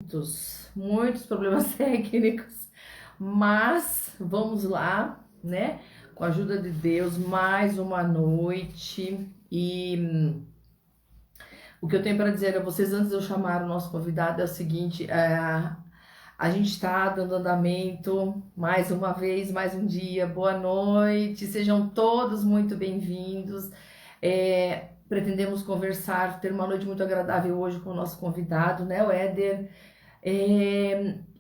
Muitos problemas técnicos, mas vamos lá, né? Com a ajuda de Deus, mais uma noite. E o que eu tenho para dizer a vocês antes de eu chamar o nosso convidado é o seguinte: a gente está dando andamento mais uma vez, mais um dia. Boa noite, sejam todos muito bem-vindos. Pretendemos conversar, ter uma noite muito agradável hoje com o nosso convidado, né, o Éder.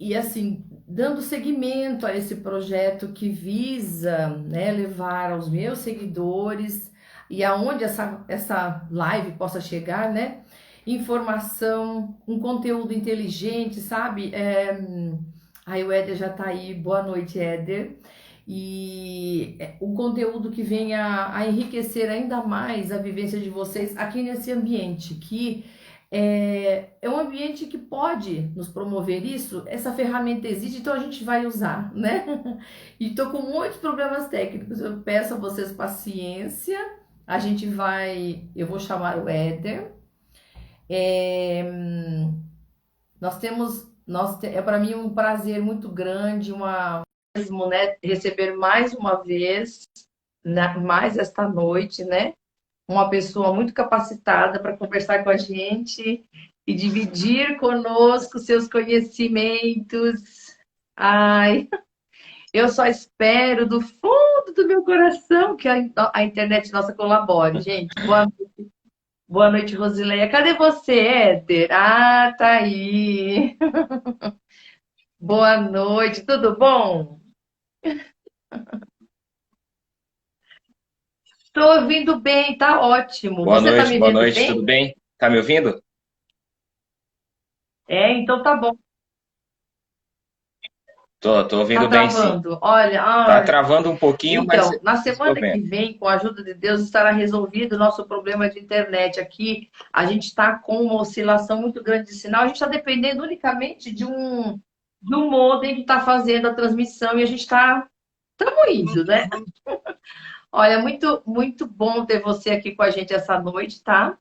E assim, dando seguimento a esse projeto que visa, né, levar aos meus seguidores e aonde essa live possa chegar, né? Informação, um conteúdo inteligente, sabe? Aí o Éder já tá aí, boa noite, Éder. E um conteúdo que venha a enriquecer ainda mais a vivência de vocês aqui nesse ambiente, que é um ambiente que pode nos promover isso. Essa ferramenta existe, então a gente vai usar, né? E tô com muitos problemas técnicos. Eu peço a vocês paciência. A gente vai. Eu vou chamar o Éder. É, nós temos. É para mim um prazer muito grande, mesmo, né, receber mais uma vez, mais esta noite, né? Uma pessoa muito capacitada para conversar com a gente e dividir conosco seus conhecimentos. Ai, eu só espero do fundo do meu coração que a internet nossa colabore, gente. Boa noite, Rosileia. Cadê você, Éder? Ah, tá aí. Boa noite, tudo bom? Estou ouvindo bem, tá ótimo. Você tá me Boa vendo noite, tudo bem? bem? Tá me ouvindo? Então tá bom. Tô Tá ouvindo bem, sim. travando. Olha, Tá ai, travando um pouquinho, mas então, na estou semana que vendo. vem, com a ajuda de Deus, estará resolvido o nosso problema de internet aqui. A gente está com uma oscilação muito grande de sinal. A gente está dependendo unicamente de um modem que está fazendo a transmissão e a gente estamos indo, né? Olha, muito, muito bom ter você aqui com a gente essa noite, tá?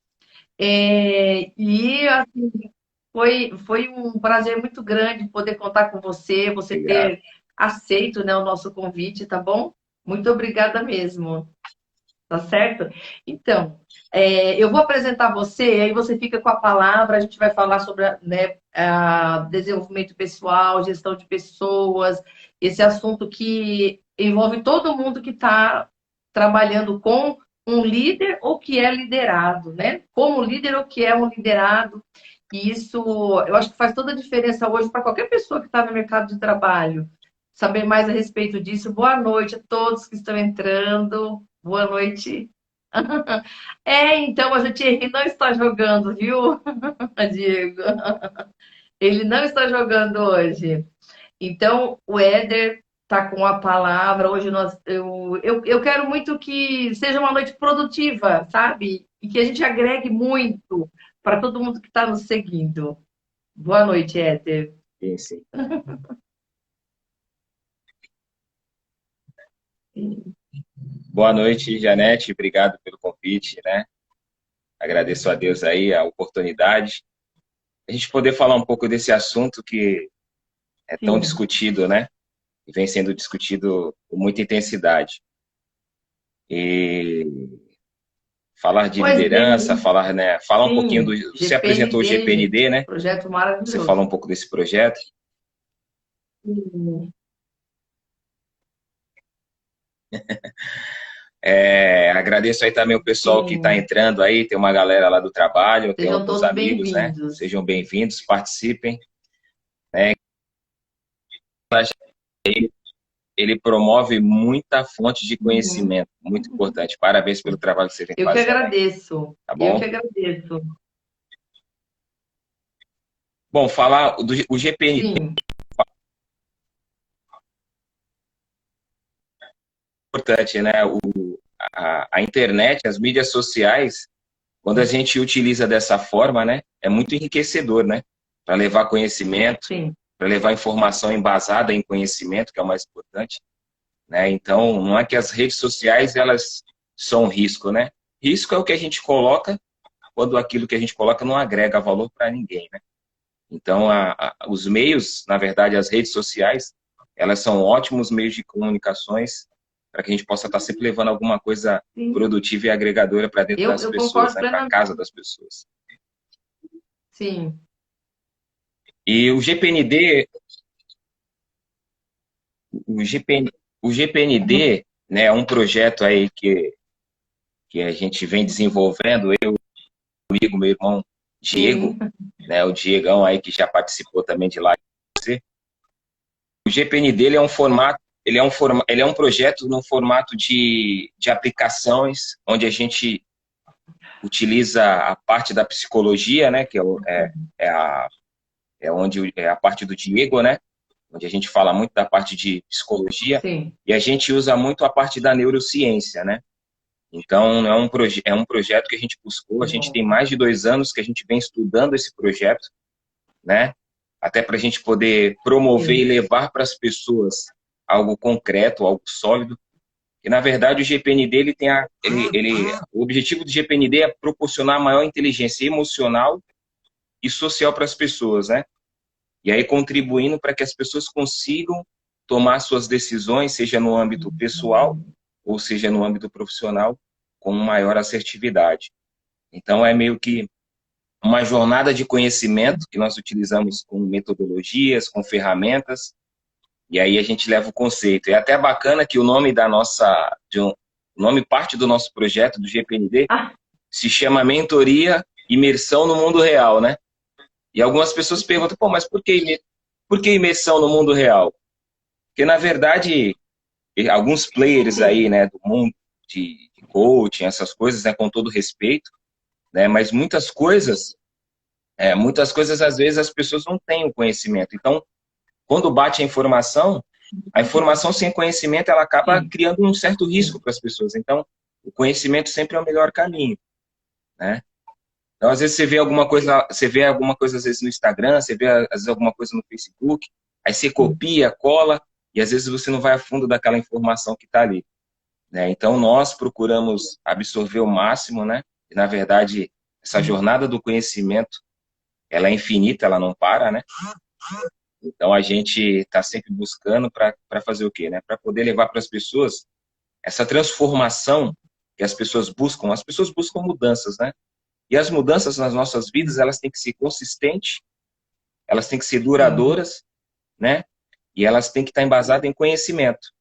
E assim, foi um prazer muito grande poder contar com você, você Obrigado. ter aceito, né, o nosso convite, tá bom? Muito obrigada mesmo. Tá certo? Então, eu vou apresentar você, aí você fica com a palavra, a gente vai falar sobre, né, desenvolvimento pessoal, gestão de pessoas, esse assunto que envolve todo mundo que está trabalhando com um líder ou que é liderado, né? Como líder ou que é um liderado. E isso, eu acho que faz toda a diferença hoje para qualquer pessoa que está no mercado de trabalho. Saber mais a respeito disso. Boa noite a todos que estão entrando. Boa noite. Então, a gente ele não está jogando, viu, Diego? Ele não está jogando hoje. Então, o Éder está com a palavra. Hoje eu quero muito que seja uma noite produtiva, sabe? E que a gente agregue muito para todo mundo que está nos seguindo. Boa noite, Éder. Sim, sim. Boa noite, Janete. Obrigado pelo convite, né? Agradeço a Deus aí a oportunidade. A gente poder falar um pouco desse assunto que é tão Sim, discutido, né? E vem sendo discutido com muita intensidade. E falar de pois liderança, bem, falar, né? Falar um pouquinho do. sim, Você apresentou o GPND, gente, GPND, né? projeto Você falou um maravilhoso. pouco desse projeto. Sim, Agradeço aí também o pessoal que está sim. entrando aí, tem uma galera lá do trabalho, tem Sejam alguns todos amigos, né? bem-vindos. Sejam bem-vindos, participem. Ele promove muita fonte de Uhum. conhecimento, muito importante. Parabéns pelo trabalho que você vem Eu que fazendo aí, agradeço. tá Eu que bom? agradeço. Bom, falar do o GPN é Sim, importante, né? A internet, as mídias sociais, quando a gente utiliza dessa forma, né? É muito enriquecedor, né? Para levar conhecimento, sim. para levar informação embasada em conhecimento, que é o mais importante. Né? Então, não é que as redes sociais elas são um risco, né? Risco é o que a gente coloca quando aquilo que a gente coloca não agrega valor para ninguém, né? Então, os meios, na verdade, as redes sociais, elas são ótimos meios de comunicações para que a gente possa estar sempre levando alguma coisa Sim. produtiva e agregadora para dentro das Eu pessoas, concordo né? Para casa plenamente. das pessoas. Sim. E o GPN, o GPND, né, é um projeto aí que a gente vem desenvolvendo, eu comigo, meu irmão Sim. Diego, né, o Diegão aí que já participou também de lá. O GPND ele é um formato, ele é um projeto no formato de aplicações, onde a gente utiliza a parte da psicologia, né, que é, a, onde é a parte do Diego, né, onde a gente fala muito da parte de psicologia, Sim. e a gente usa muito a parte da neurociência, né? Então, é um projeto que a gente buscou, a gente tem Bom. mais de 2 anos que a gente vem estudando esse projeto, né? Até para a gente poder promover e Sim. levar para as pessoas algo concreto, algo sólido. E, na verdade, o GPND, o objetivo do GPND é proporcionar maior inteligência emocional e social para as pessoas, né? E aí contribuindo para que as pessoas consigam tomar suas decisões, seja no âmbito pessoal ou seja no âmbito profissional, com maior assertividade. Então, é meio que uma jornada de conhecimento que nós utilizamos com metodologias, com ferramentas, e aí a gente leva o conceito. É até bacana que o nome o nome parte do nosso projeto, do GPND, Ah, se chama Mentoria Imersão no Mundo Real, né? E algumas pessoas perguntam, pô, mas por que imersão no mundo real? Porque, na verdade, alguns players aí, sim. né, do mundo de coaching, essas coisas, né, com todo respeito, né, mas muitas coisas, às vezes, as pessoas não têm o conhecimento. Então, quando bate a informação sem conhecimento, ela acaba Sim. criando um certo risco Sim. para as pessoas. Então, o conhecimento sempre é o melhor caminho, né? Então, às vezes, você vê alguma coisa, às vezes, no Instagram, você vê, às vezes, alguma coisa no Facebook, aí você copia, cola, e às vezes você não vai a fundo daquela informação que está ali, né? Então, nós procuramos absorver o máximo, né? E, na verdade, essa jornada do conhecimento, ela é infinita, ela não para, né? Então, a gente está sempre buscando para fazer o quê, né? Para poder levar para as pessoas essa transformação que as pessoas buscam mudanças, né? E as mudanças nas nossas vidas, elas têm que ser consistentes, elas têm que ser Sim. duradouras, né? E elas têm que estar embasadas em conhecimento,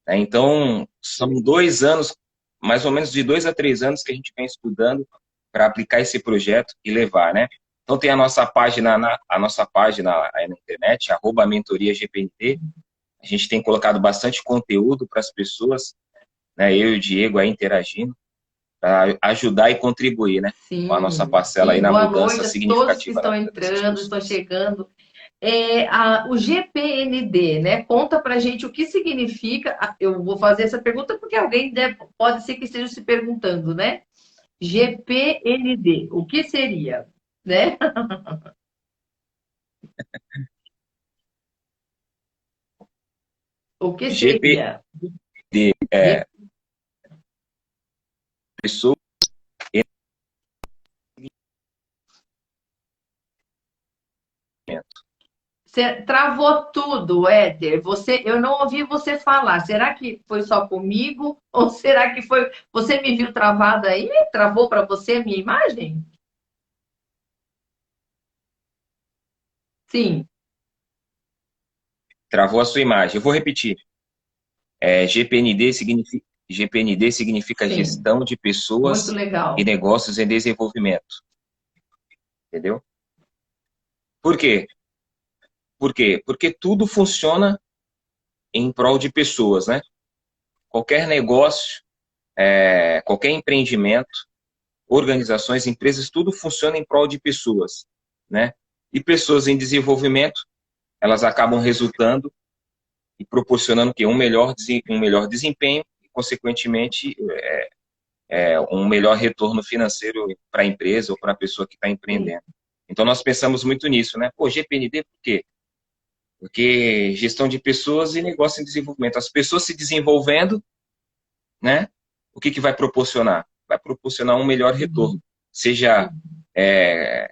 né? Então, são 2 anos, mais ou menos de 2 a 3 anos que a gente vem estudando para aplicar esse projeto e levar, né? Então, tem a nossa página aí na internet, @mentoriagpnt. A gente tem colocado bastante conteúdo para as pessoas, né? Eu e o Diego aí interagindo, para ajudar e contribuir, né? Com a nossa Sim. parcela aí Sim. na Boa mudança noite a todos que significativa na estão vida dessas entrando, estão pessoas. chegando. O GPND, né? Conta pra gente o que significa. Eu vou fazer essa pergunta porque pode ser que esteja se perguntando, né? GPND, o que seria, né? O que GPD seria? é pessoa. Você travou tudo, Éder. Eu não ouvi você falar. Será que foi só comigo? Ou será que foi. Você me viu travada aí? Travou para você a minha imagem? Sim, Travou a sua imagem. Eu vou repetir. GPND significa sim. Gestão de Muito Pessoas e legal. Negócios em Desenvolvimento. Entendeu? Por quê? Por quê? Porque tudo funciona em prol de pessoas, né? Qualquer negócio, qualquer empreendimento, organizações, empresas, tudo funciona em prol de pessoas, né? E pessoas em desenvolvimento, elas acabam resultando e proporcionando que um melhor desempenho e, consequentemente, um melhor retorno financeiro para a empresa ou para a pessoa que está Sim, empreendendo. Então, nós pensamos muito nisso, né? Pô, GPND por quê? Porque gestão de pessoas e negócio em desenvolvimento. As pessoas se desenvolvendo, né? O que vai proporcionar? Vai proporcionar um melhor retorno, seja é,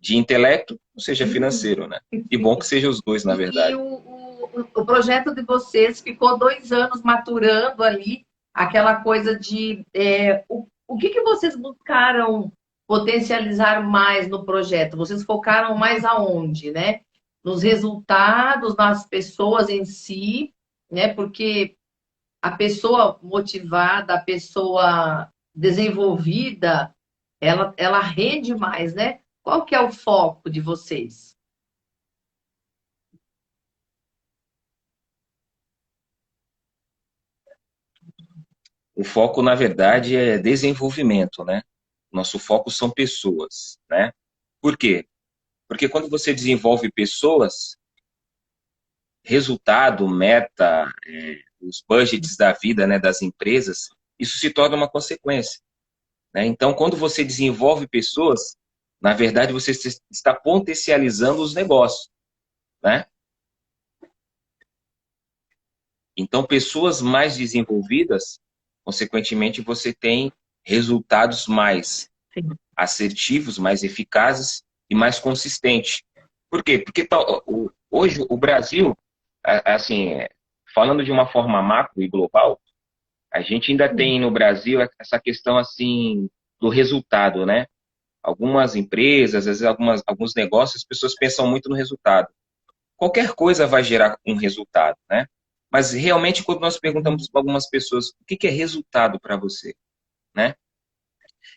de intelecto, ou seja financeiro, né? E bom que seja os dois, na E verdade. o projeto de vocês ficou 2 anos maturando ali, aquela coisa de o que vocês buscaram potencializar mais no projeto? Vocês focaram mais aonde, né? Nos resultados, nas pessoas em si, né? Porque a pessoa motivada, a pessoa desenvolvida, ela rende mais, né? Qual que é o foco de vocês? O foco, na verdade, é desenvolvimento, né? Nosso foco são pessoas, né? Por quê? Porque quando você desenvolve pessoas, resultado, meta, os budgets da vida, né, das empresas, isso se torna uma consequência, né? Então, quando você desenvolve pessoas, na verdade, você está potencializando os negócios, né? Então, pessoas mais desenvolvidas, consequentemente, você tem resultados mais Sim. assertivos, mais eficazes e mais consistentes. Por quê? Porque hoje o Brasil, assim, falando de uma forma macro e global, a gente ainda tem no Brasil essa questão assim do resultado, né? Algumas empresas, às vezes alguns negócios, as pessoas pensam muito no resultado. Qualquer coisa vai gerar um resultado, né? Mas realmente quando nós perguntamos para algumas pessoas o que é resultado para você, né?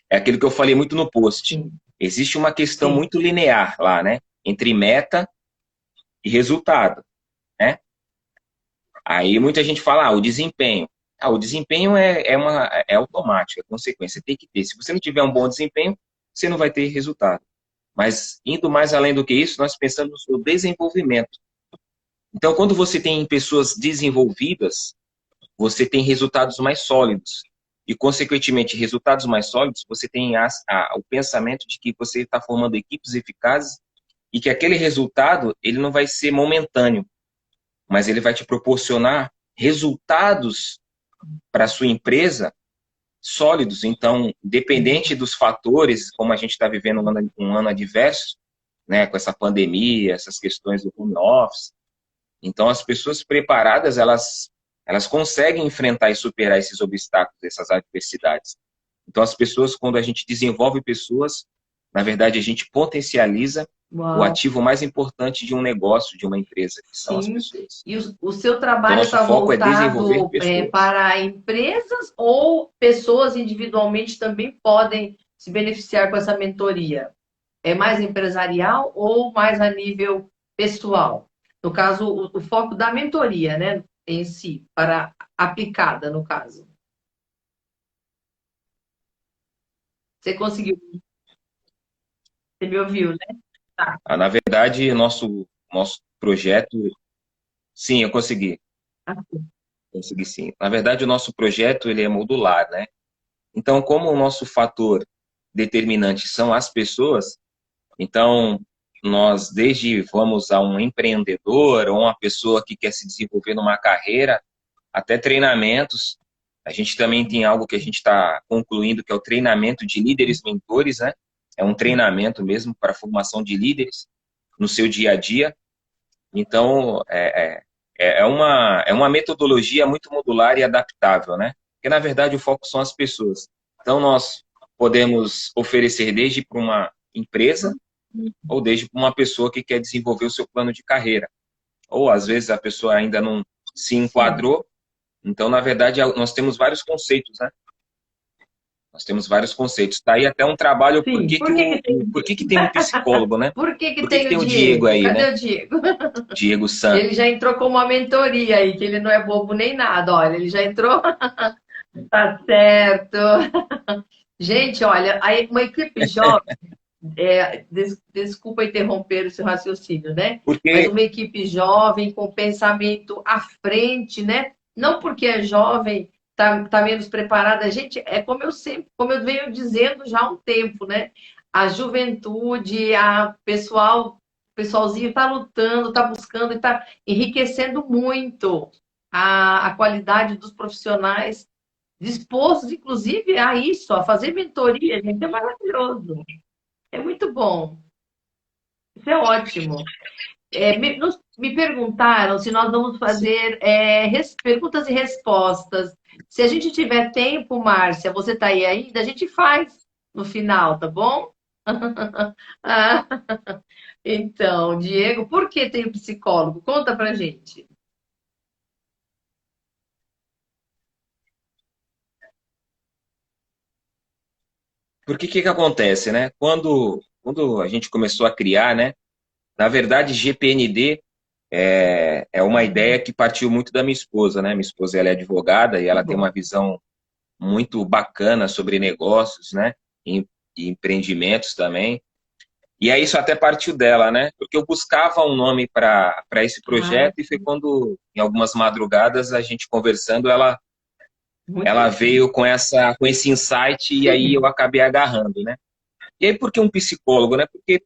É aquilo que eu falei muito no post. Sim, Existe uma questão sim. muito linear lá, né? Entre meta e resultado, né? Aí muita gente fala, o desempenho. O desempenho é automático, é consequência, tem que ter. Se você não tiver um bom desempenho, você não vai ter resultado. Mas indo mais além do que isso, nós pensamos no desenvolvimento. Então, quando você tem pessoas desenvolvidas, você tem resultados mais sólidos. E, consequentemente, resultados mais sólidos, você tem o pensamento de que você está formando equipes eficazes e que aquele resultado ele não vai ser momentâneo, mas ele vai te proporcionar resultados para a sua empresa sólidos. Então, independente dos fatores, como a gente está vivendo um ano adverso, né, com essa pandemia, essas questões do home office, então as pessoas preparadas, elas conseguem enfrentar e superar esses obstáculos, essas adversidades. Então, as pessoas, quando a gente desenvolve pessoas, na verdade, a gente potencializa o Uau. ativo mais importante de um negócio, de uma empresa, que são as Sim. pessoas. E o seu Então, trabalho nosso está foco é desenvolver voltado pessoas. para empresas ou pessoas individualmente também podem se beneficiar com essa mentoria? É mais empresarial ou mais a nível pessoal? No caso, o foco da mentoria, né, em si, para aplicada, no caso. Você conseguiu, você me ouviu, né? Tá. Na verdade, nosso projeto, sim, eu consegui. Consegui sim. Na verdade, o nosso projeto ele é modular, né? Então, como o nosso fator determinante são as pessoas, então nós desde vamos a um empreendedor ou uma pessoa que quer se desenvolver numa carreira, até treinamentos. A gente também tem algo que a gente está concluindo, que é o treinamento de líderes mentores, né? É um treinamento mesmo para a formação de líderes no seu dia a dia. Então, é uma metodologia muito modular e adaptável, né? Porque, na verdade, o foco são as pessoas. Então, nós podemos oferecer desde para uma empresa ou desde para uma pessoa que quer desenvolver o seu plano de carreira. Ou, às vezes, a pessoa ainda não se Sim. enquadrou. Então, na verdade, nós temos vários conceitos, né? Nós temos vários conceitos. Está aí até um trabalho, Sim. Por que que tem, por que que tem um psicólogo, né? por que que Por que que tem o tem o Diego Diego? aí, Cadê né? o Diego? Diego San. Ele já entrou com uma mentoria aí, que ele não é bobo nem nada, olha, ele já entrou, tá certo. Gente, olha, aí uma equipe jovem, desculpa interromper o seu raciocínio, né? Mas Porque uma equipe jovem com pensamento à frente, né? Não porque é jovem, tá menos preparada. Gente, é como eu sempre, como eu venho dizendo já há um tempo, né? A juventude, pessoalzinho está lutando, está buscando e está enriquecendo muito a qualidade dos profissionais dispostos, inclusive, a isso, a fazer mentoria, gente, é maravilhoso. É muito bom. Isso é ótimo. Me perguntaram se nós vamos Sim. fazer perguntas e respostas. Se a gente tiver tempo, Márcia, você está aí ainda, a gente faz no final, tá bom? Ah, então, Diego, por que tem um psicólogo? Conta pra gente. Porque o que que acontece, né? Quando a gente começou a criar, né? Na verdade, GPND é uma ideia que partiu muito da minha esposa, né? Minha esposa, ela é advogada e Que ela tem uma bom. visão muito bacana sobre negócios, né? E empreendimentos também. E aí isso até partiu dela, né? Porque eu buscava um nome para esse Ah, projeto e foi quando, em algumas madrugadas, a gente conversando, ela muito veio com esse insight e aí eu acabei agarrando, né? E aí por que um psicólogo, né? Porque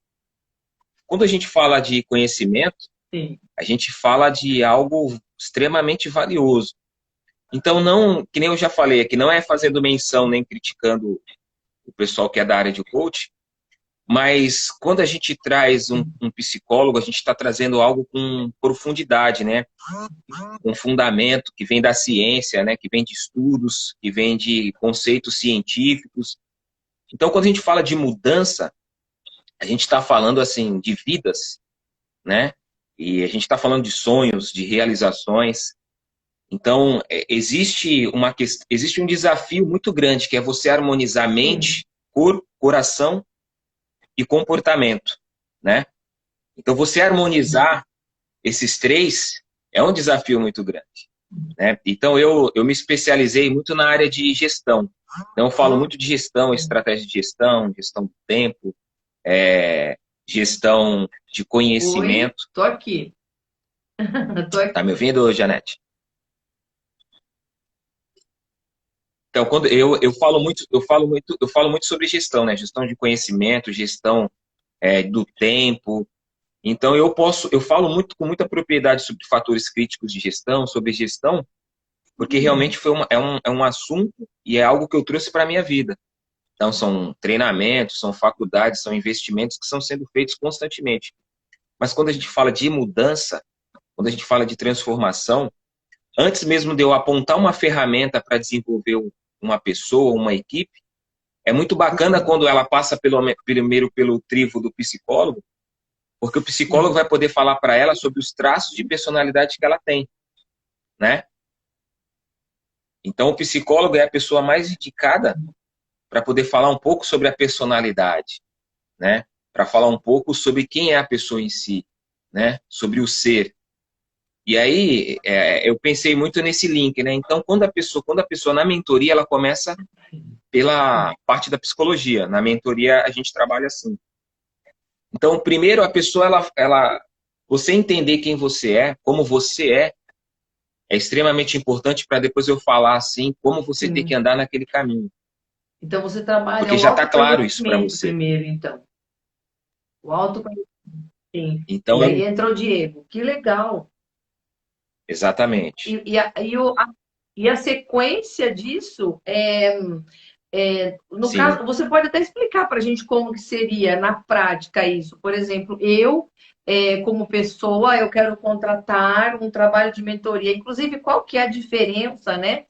quando a gente fala de conhecimento, sim. a gente fala de algo extremamente valioso. Então, não, que nem eu já falei aqui, não é fazendo menção nem criticando o pessoal que é da área de coach, mas quando a gente traz um psicólogo, a gente está trazendo algo com profundidade, né? Um fundamento que vem da ciência, né? Que vem de estudos, que vem de conceitos científicos. Então, quando a gente fala de mudança, a gente está falando assim de vidas, né? E a gente está falando de sonhos, de realizações. Então, existe um desafio muito grande, que é você harmonizar Sim. mente, corpo, coração e comportamento, né? Então, você harmonizar esses três é um desafio muito grande, né? Então, eu me especializei muito na área de gestão. Então, eu falo muito de gestão, estratégia de gestão, gestão do tempo, é, gestão de Oi, conhecimento. tô aqui. Tô Tá me aqui. ouvindo, Janete? Então, quando eu falo muito sobre gestão, né? Gestão de conhecimento, gestão do tempo. Então, eu falo muito com muita propriedade sobre fatores críticos de gestão, sobre gestão, porque realmente é um assunto e é algo que eu trouxe para a minha vida. Então, são treinamentos, são faculdades, são investimentos que estão sendo feitos constantemente. Mas quando a gente fala de mudança, quando a gente fala de transformação, antes mesmo de eu apontar uma ferramenta para desenvolver uma pessoa, uma equipe, é muito bacana quando ela passa primeiro pelo crivo do psicólogo, porque o psicólogo vai poder falar para ela sobre os traços de personalidade que ela tem, né? Então, o psicólogo é a pessoa mais indicada para poder falar um pouco sobre a personalidade, né? Para falar um pouco sobre quem é a pessoa em si, né? Sobre o ser. E aí, eu pensei muito nesse link, né? Então, quando a pessoa na mentoria, ela começa pela parte da psicologia. Na mentoria, a gente trabalha assim. Então, primeiro, a pessoa, você entender quem você é, como você é extremamente importante para depois eu falar assim, como você tem que Sim. andar naquele caminho. Então você trabalha Porque o já está claro isso para autoconhecimento você. primeiro, então. O autoconhecimento. Sim. Então, E aí entra o Diego. Que legal. exatamente. E a sequência disso no Sim, caso, você pode até explicar para a gente como que seria na prática isso. Por exemplo, eu, como pessoa, eu quero contratar um trabalho de mentoria. Inclusive, qual que é a diferença, né,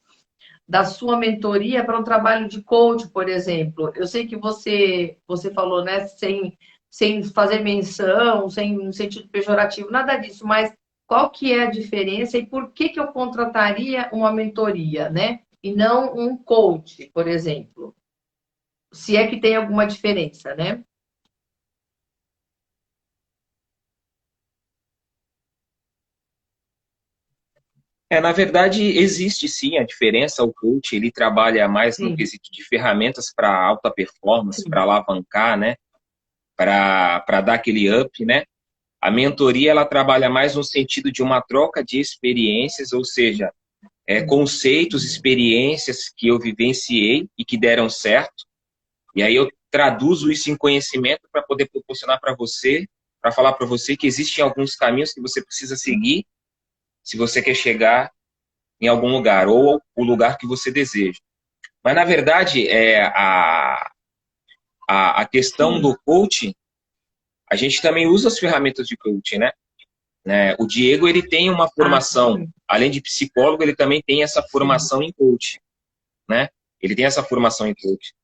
da sua mentoria para um trabalho de coach, por exemplo? Eu sei que você falou, né, sem fazer menção, sem um sentido pejorativo, nada disso, mas qual que é a diferença e por que que eu contrataria uma mentoria, né? E não um coach, por exemplo? Se é que tem alguma diferença, né? na verdade, existe sim a diferença. O coach, ele trabalha mais no Sim, quesito de ferramentas para alta performance, para sim. alavancar, né? Para dar aquele up, né? A mentoria, ela trabalha mais no sentido de uma troca de experiências, ou seja, conceitos, experiências que eu vivenciei e que deram certo. E aí eu traduzo isso em conhecimento para poder proporcionar para você, para falar para você que existem alguns caminhos que você precisa seguir se você quer chegar em algum lugar, ou o lugar que você deseja. Mas, na verdade, a questão Sim. do coaching a gente também usa as ferramentas de coaching, né? O Diego, ele tem uma Ah, formação, sim. além de psicólogo, ele também tem essa Sim. formação em coaching, né? Ele tem essa formação em coaching.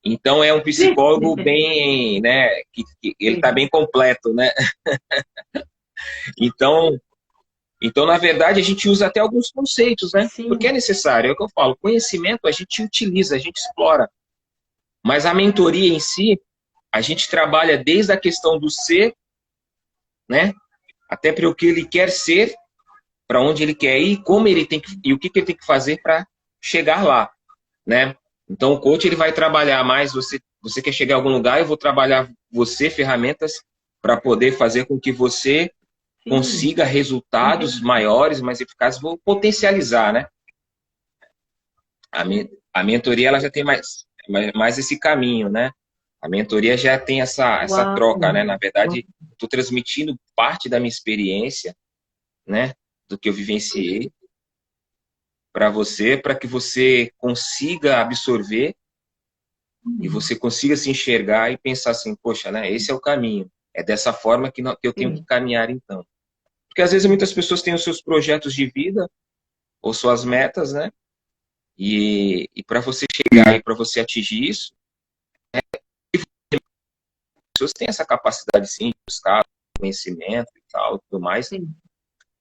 Então, é um psicólogo bem, né? Que ele está Sim. bem completo, né? Então, na verdade, a gente usa até alguns conceitos, né? Porque é Sim. necessário, é o que eu falo. Conhecimento a gente utiliza, a gente explora. Mas a mentoria em si, a gente trabalha desde a questão do ser, né? Até para o que ele quer ser, para onde ele quer ir, como ele tem que, e o que ele tem que fazer para chegar lá, né? Então, o coach ele vai trabalhar mais você quer chegar a algum lugar, eu vou trabalhar você ferramentas para poder fazer com que você Sim. consiga resultados Entendi. maiores, mais eficazes, vou potencializar, né? A mentoria ela já tem mais esse caminho, né? A mentoria já tem essa troca, Uau. né? Na verdade, estou transmitindo parte da minha experiência, né? Do que eu vivenciei para você, para que você consiga absorver e você consiga se enxergar e pensar assim, poxa, né? Esse é o caminho. É dessa forma que eu tenho que Sim. caminhar, então. Porque às vezes muitas pessoas têm os seus projetos de vida ou suas metas, né? E para você chegar e para você atingir isso, as pessoas têm essa capacidade sim de buscar conhecimento e tal, tudo mais, Sim.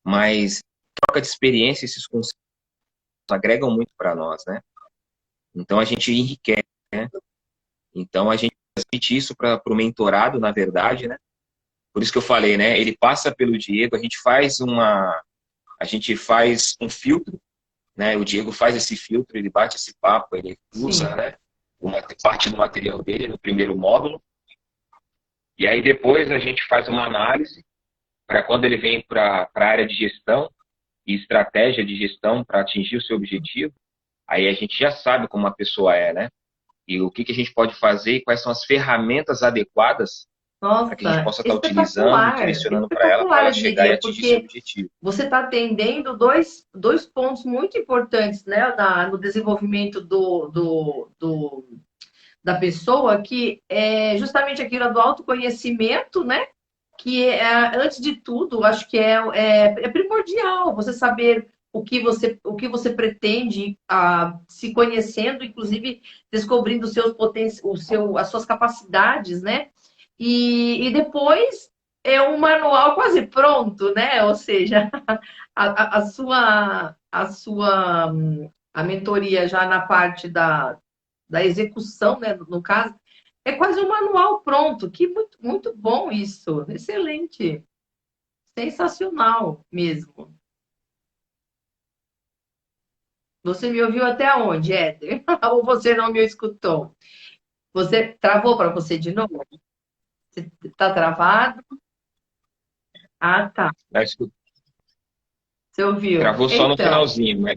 mas troca de experiência, esses conceitos agregam muito para nós, né? Então a gente enriquece, né? Então a gente transmite isso para o mentorado, na verdade, né? Por isso que eu falei, né? Ele passa pelo Diego, a gente faz um filtro, né? O Diego faz esse filtro, ele bate esse papo, ele usa, Sim. né? Uma parte do material dele no primeiro módulo, e aí depois a gente faz uma análise para quando ele vem para a área de gestão e estratégia de gestão para atingir o seu objetivo, aí a gente já sabe como a pessoa é, né? E o que a gente pode fazer e quais são as ferramentas adequadas para que a gente Nossa, possa estar utilizando e espetacular, direcionando para espetacular, ela eu chegar e diria, atingir seu porque objetivo. você está atendendo dois pontos muito importantes, né, no desenvolvimento da pessoa, que é justamente aquilo do autoconhecimento, né? Que antes de tudo, acho que é primordial você saber o que você pretende, se conhecendo, inclusive descobrindo os seus as suas capacidades, né? E depois é um manual quase pronto, né? Ou seja, a mentoria já na parte da execução, né? No caso, é quase um manual pronto. Que muito, muito bom isso. Excelente. Sensacional mesmo. Você me ouviu até onde, Éder? Ou você não me escutou? Você travou para você de novo? Você está travado? Ah, tá. Mas Você ouviu? travou só no Então, finalzinho, mas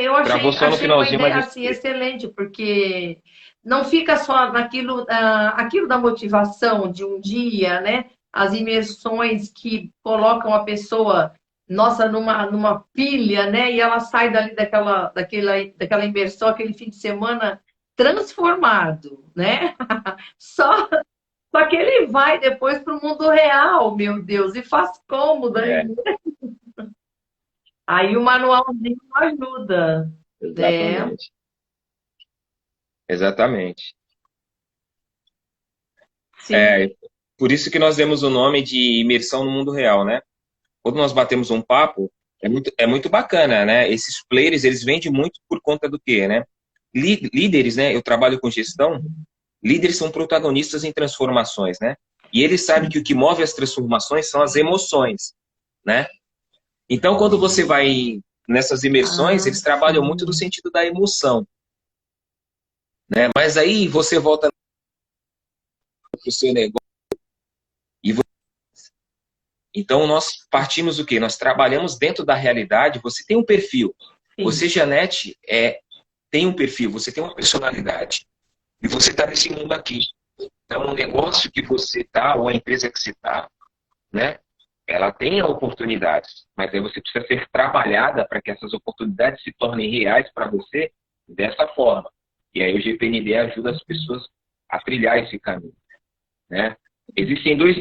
eu travou achei, só no achei uma finalzinho, mas ideia eu assim escutei. excelente, porque não fica só naquilo, aquilo da motivação de um dia, né? As imersões que colocam a pessoa, nossa, numa pilha, né? E ela sai dali daquela imersão, aquele fim de semana transformado, né? Só, só que ele vai depois para o mundo real, meu Deus, e faz como daí? É, Aí o manualzinho ajuda. É, exatamente. Exatamente. sim, É, por isso que nós demos o nome de imersão no mundo real, né? Quando nós batemos um papo, é muito bacana, né? Esses players, eles vendem muito por conta do quê, né? Líderes, né? Eu trabalho com gestão, líderes são protagonistas em transformações, né? E eles sabem que o que move as transformações são as emoções, né? Então, quando você vai nessas imersões, ah, eles trabalham muito no sim. sentido da emoção, né? Mas aí você volta para o seu negócio e então nós partimos do quê? Nós trabalhamos dentro da realidade. Você tem um perfil. Sim. Você, Janete, tem um perfil, você tem uma personalidade. E você está nesse mundo aqui. Então, o negócio que você está, ou a empresa que você está, né? Ela tem oportunidades, mas aí você precisa ser trabalhada para que essas oportunidades se tornem reais para você dessa forma. E aí o GPND ajuda as pessoas a trilhar esse caminho, né? existem dois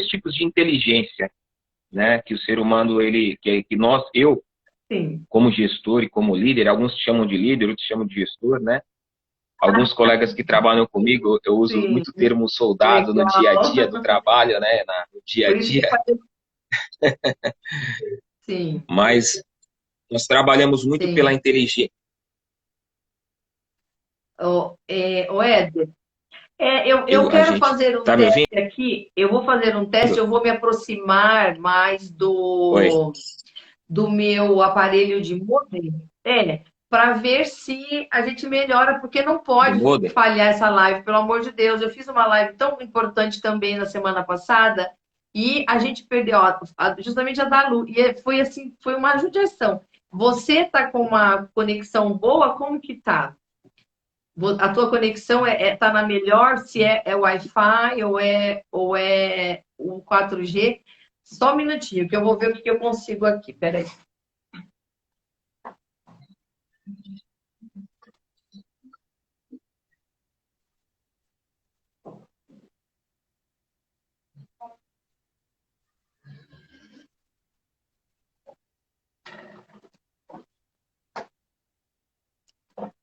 tipos de inteligência, né? Que o ser humano, eu, Sim. como gestor e como líder, alguns chamam de líder, outros chamam de gestor, né? Alguns colegas que trabalham comigo, eu uso Sim, muito o termo soldado no dia a legal. dia do trabalho, né? No dia a Por isso que dia, sim, mas nós trabalhamos muito pela sim. inteligência. O Éder, eu A quero gente, fazer um tá me ouvindo? teste aqui. Eu vou fazer um teste, eu vou me aproximar mais Oi, do meu aparelho de modem, para ver se a gente melhora, porque não do pode modem? falhar essa live, pelo amor de Deus. Eu fiz uma live tão importante também na semana passada e a gente perdeu justamente a da Lu. E foi assim, foi uma judiação. Você tá com uma conexão boa? Como que tá? A tua conexão tá na melhor? Se é Wi-Fi ou é o 4G? Só um minutinho, que eu vou ver o que eu consigo aqui. Peraí.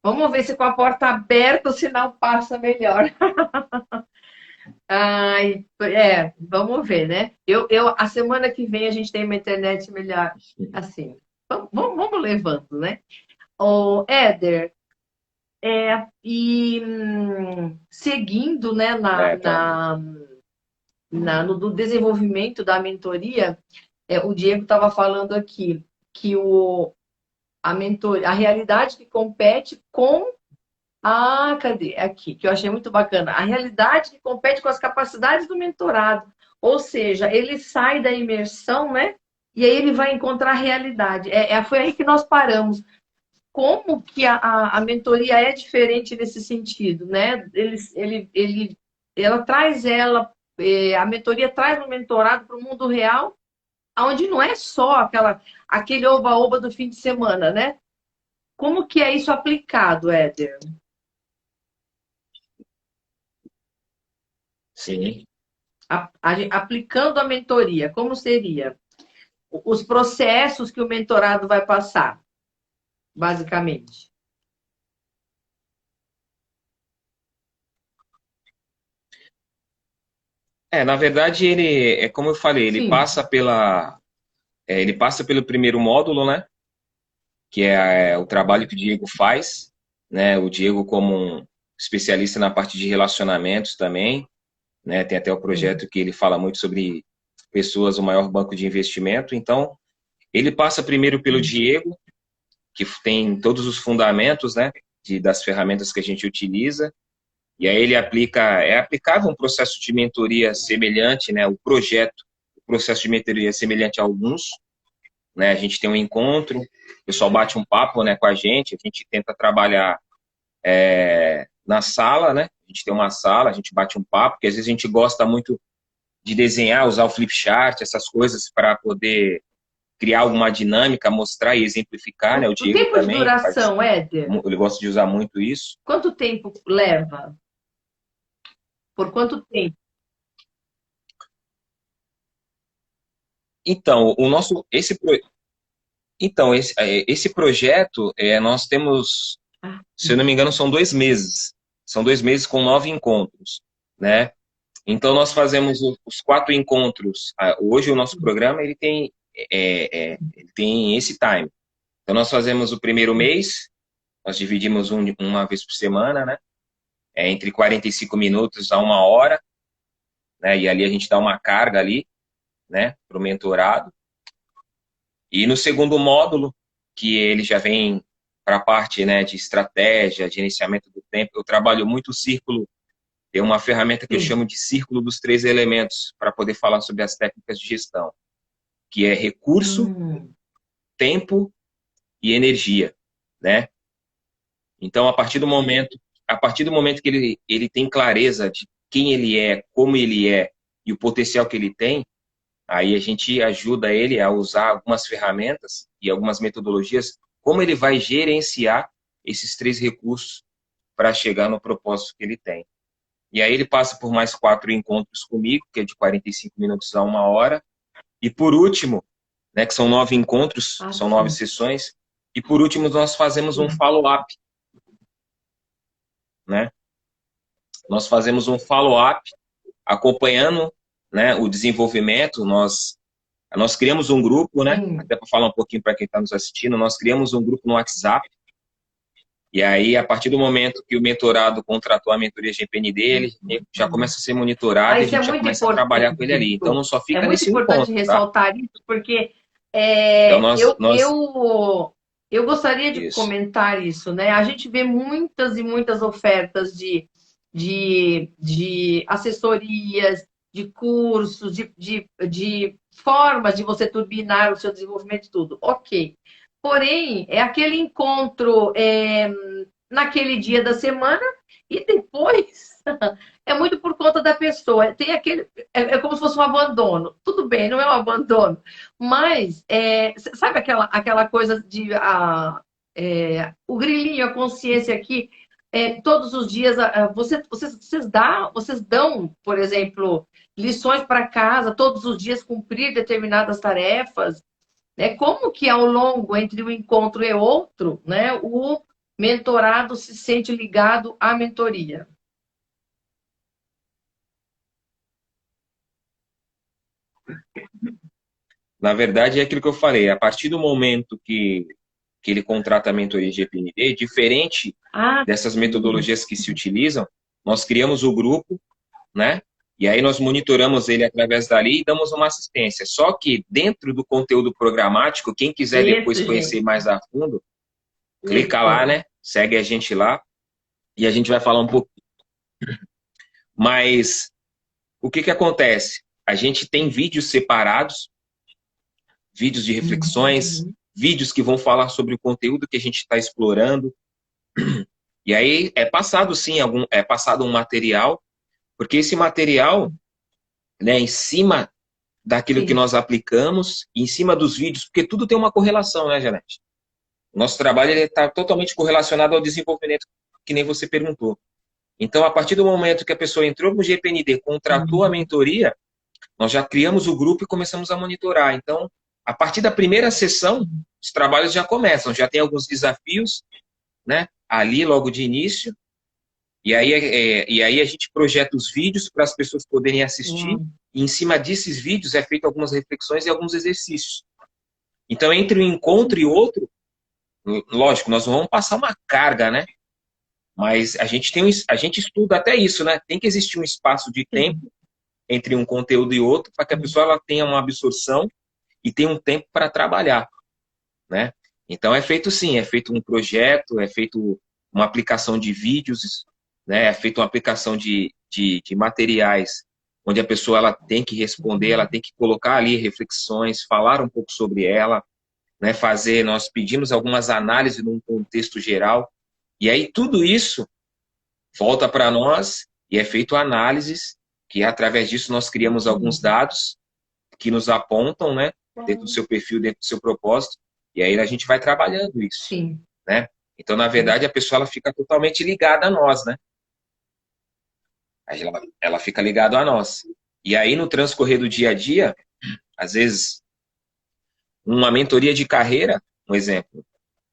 Vamos ver se com a porta aberta o sinal passa melhor. Ai, vamos ver, né? A semana que vem a gente tem uma internet melhor. Assim, vamos levando, né? O Éder, seguindo, né, Tá. no do desenvolvimento da mentoria, o Diego estava falando aqui que a realidade que compete com cadê? Aqui, que eu achei muito bacana. A realidade que compete com as capacidades do mentorado. Ou seja, ele sai da imersão, né? E aí ele vai encontrar a realidade. Foi aí que nós paramos. Como que a mentoria é diferente nesse sentido, né? Ela traz a mentoria traz o mentorado para o mundo real, onde não é só aquele oba-oba do fim de semana, né? Como que é isso aplicado, Éder? Sim. Aplicando a mentoria, como seria? Os processos que o mentorado vai passar, basicamente. Na verdade, como eu falei, Sim. ele passa pelo primeiro módulo, né? Que é o trabalho que o Diego faz, né? O Diego como um especialista na parte de relacionamentos também, né? Tem até o Sim. projeto que ele fala muito sobre pessoas, o maior banco de investimento. Então, ele passa primeiro pelo Diego, que tem todos os fundamentos, né? Das ferramentas que a gente utiliza. E aí ele é aplicável um processo de mentoria semelhante, né? O processo de mentoria é semelhante a alguns, né? A gente tem um encontro, o pessoal bate um papo, né, com a gente tenta trabalhar na sala, né? A gente tem uma sala, a gente bate um papo, porque às vezes a gente gosta muito de desenhar, usar o flip chart, essas coisas para poder criar alguma dinâmica, mostrar e exemplificar, né? O O Diego tempo de também duração, Éder, ele gosta de usar muito isso. quanto tempo leva? Por quanto tempo? Então, esse projeto, nós temos, Ah, se eu não me engano, são 2 meses. São 2 meses com 9 encontros, né? Então, nós fazemos os 4 encontros. Hoje, o nosso programa, ele tem esse time. Então, nós fazemos o primeiro mês, nós dividimos uma vez por semana, né? Entre 45 minutos a 1 hora, né? E ali a gente dá uma carga ali, né? Para o mentorado. E no segundo módulo, que ele já vem para a parte, né, de estratégia, de gerenciamento do tempo, eu trabalho muito o círculo. Tem uma ferramenta que eu sim. chamo de círculo dos 3 elementos, para poder falar sobre as técnicas de gestão, que é recurso, Hum, tempo e energia, né? Então, a partir do momento que ele tem clareza de quem ele é, como ele é e o potencial que ele tem, aí a gente ajuda ele a usar algumas ferramentas e algumas metodologias, como ele vai gerenciar esses 3 recursos para chegar no propósito que ele tem. E aí ele passa por mais 4 encontros comigo, que é de 45 minutos a 1 hora. E por último, né, que são 9 encontros, Ah, são 9 sim. sessões. E por último, nós fazemos um Sim. follow-up, né? Nós fazemos um follow-up acompanhando, né, o desenvolvimento. Nós criamos um grupo, né? Sim. Até para falar um pouquinho para quem está nos assistindo, nós criamos um grupo no WhatsApp. E aí, a partir do momento que o mentorado contratou a mentoria GPND, ele já começa a ser Ah, monitorado e a isso é gente já muito começa a trabalhar importante, com ele ali. Então, não só é fica muito nesse importante encontro, tá? ressaltar isso, porque Então, eu gostaria de isso. comentar isso, né? A gente vê muitas e muitas ofertas de assessorias, de cursos, de formas de você turbinar o seu desenvolvimento e tudo. Ok. Porém, é aquele encontro naquele dia da semana e depois é muito por conta da pessoa. Tem aquele. É como se fosse um abandono. Tudo bem, não é um abandono. Mas sabe aquela coisa de o grilinho, a consciência aqui, todos os dias vocês dão, por exemplo, lições para casa, todos os dias cumprir determinadas tarefas. Né? Como que ao longo entre um encontro e outro, né, o mentorado se sente ligado à mentoria? Na verdade, é aquilo que eu falei. A partir do momento que ele contrata a mentoria GPND, diferente Ah, dessas sim. metodologias que se utilizam, nós criamos o grupo, né? E aí nós monitoramos ele através dali e damos uma assistência. Só que dentro do conteúdo programático, quem quiser depois Isso, conhecer gente. mais a fundo, clica lá, Isso. né? Segue a gente lá e a gente vai falar um pouco. Mas o que que acontece? A gente tem vídeos separados, vídeos de reflexões, Uhum. vídeos que vão falar sobre o conteúdo que a gente está explorando. E aí é passado sim é passado um material, porque esse material, né, em cima daquilo que Sim. nós aplicamos, em cima dos vídeos, porque tudo tem uma correlação, né, Janete? O nosso trabalho está totalmente correlacionado ao desenvolvimento, que nem você perguntou. Então, a partir do momento que a pessoa entrou no GPND, contratou a Uhum. mentoria, nós já criamos o grupo e começamos a monitorar. Então, a partir da primeira sessão, os trabalhos já começam, já tem alguns desafios, né? Ali logo de início, e aí a gente projeta os vídeos para as pessoas poderem assistir, Uau. e em cima desses vídeos é feito algumas reflexões e alguns exercícios. Então, entre um encontro e outro, lógico, nós não vamos passar uma carga, né? Mas a gente estuda até isso, né? Tem que existir um espaço de tempo Sim. entre um conteúdo e outro para que a pessoa ela tenha uma absorção e tenha um tempo para trabalhar, né? Então é feito sim, é feito um projeto, é feito uma aplicação de vídeos, né? É feito uma aplicação de materiais onde a pessoa ela tem que responder, ela tem que colocar ali reflexões, falar um pouco sobre ela, né? Fazer, nós pedimos algumas análises num contexto geral e aí tudo isso volta para nós e é feito análises que através disso nós criamos alguns dados que nos apontam, né, dentro do seu perfil, dentro do seu propósito, e aí a gente vai trabalhando isso, Sim. né? Então, na verdade, a pessoa ela fica totalmente ligada a nós, né? Ela fica ligada a nós. E aí, no transcorrer do dia a dia, às vezes, uma mentoria de carreira, um exemplo,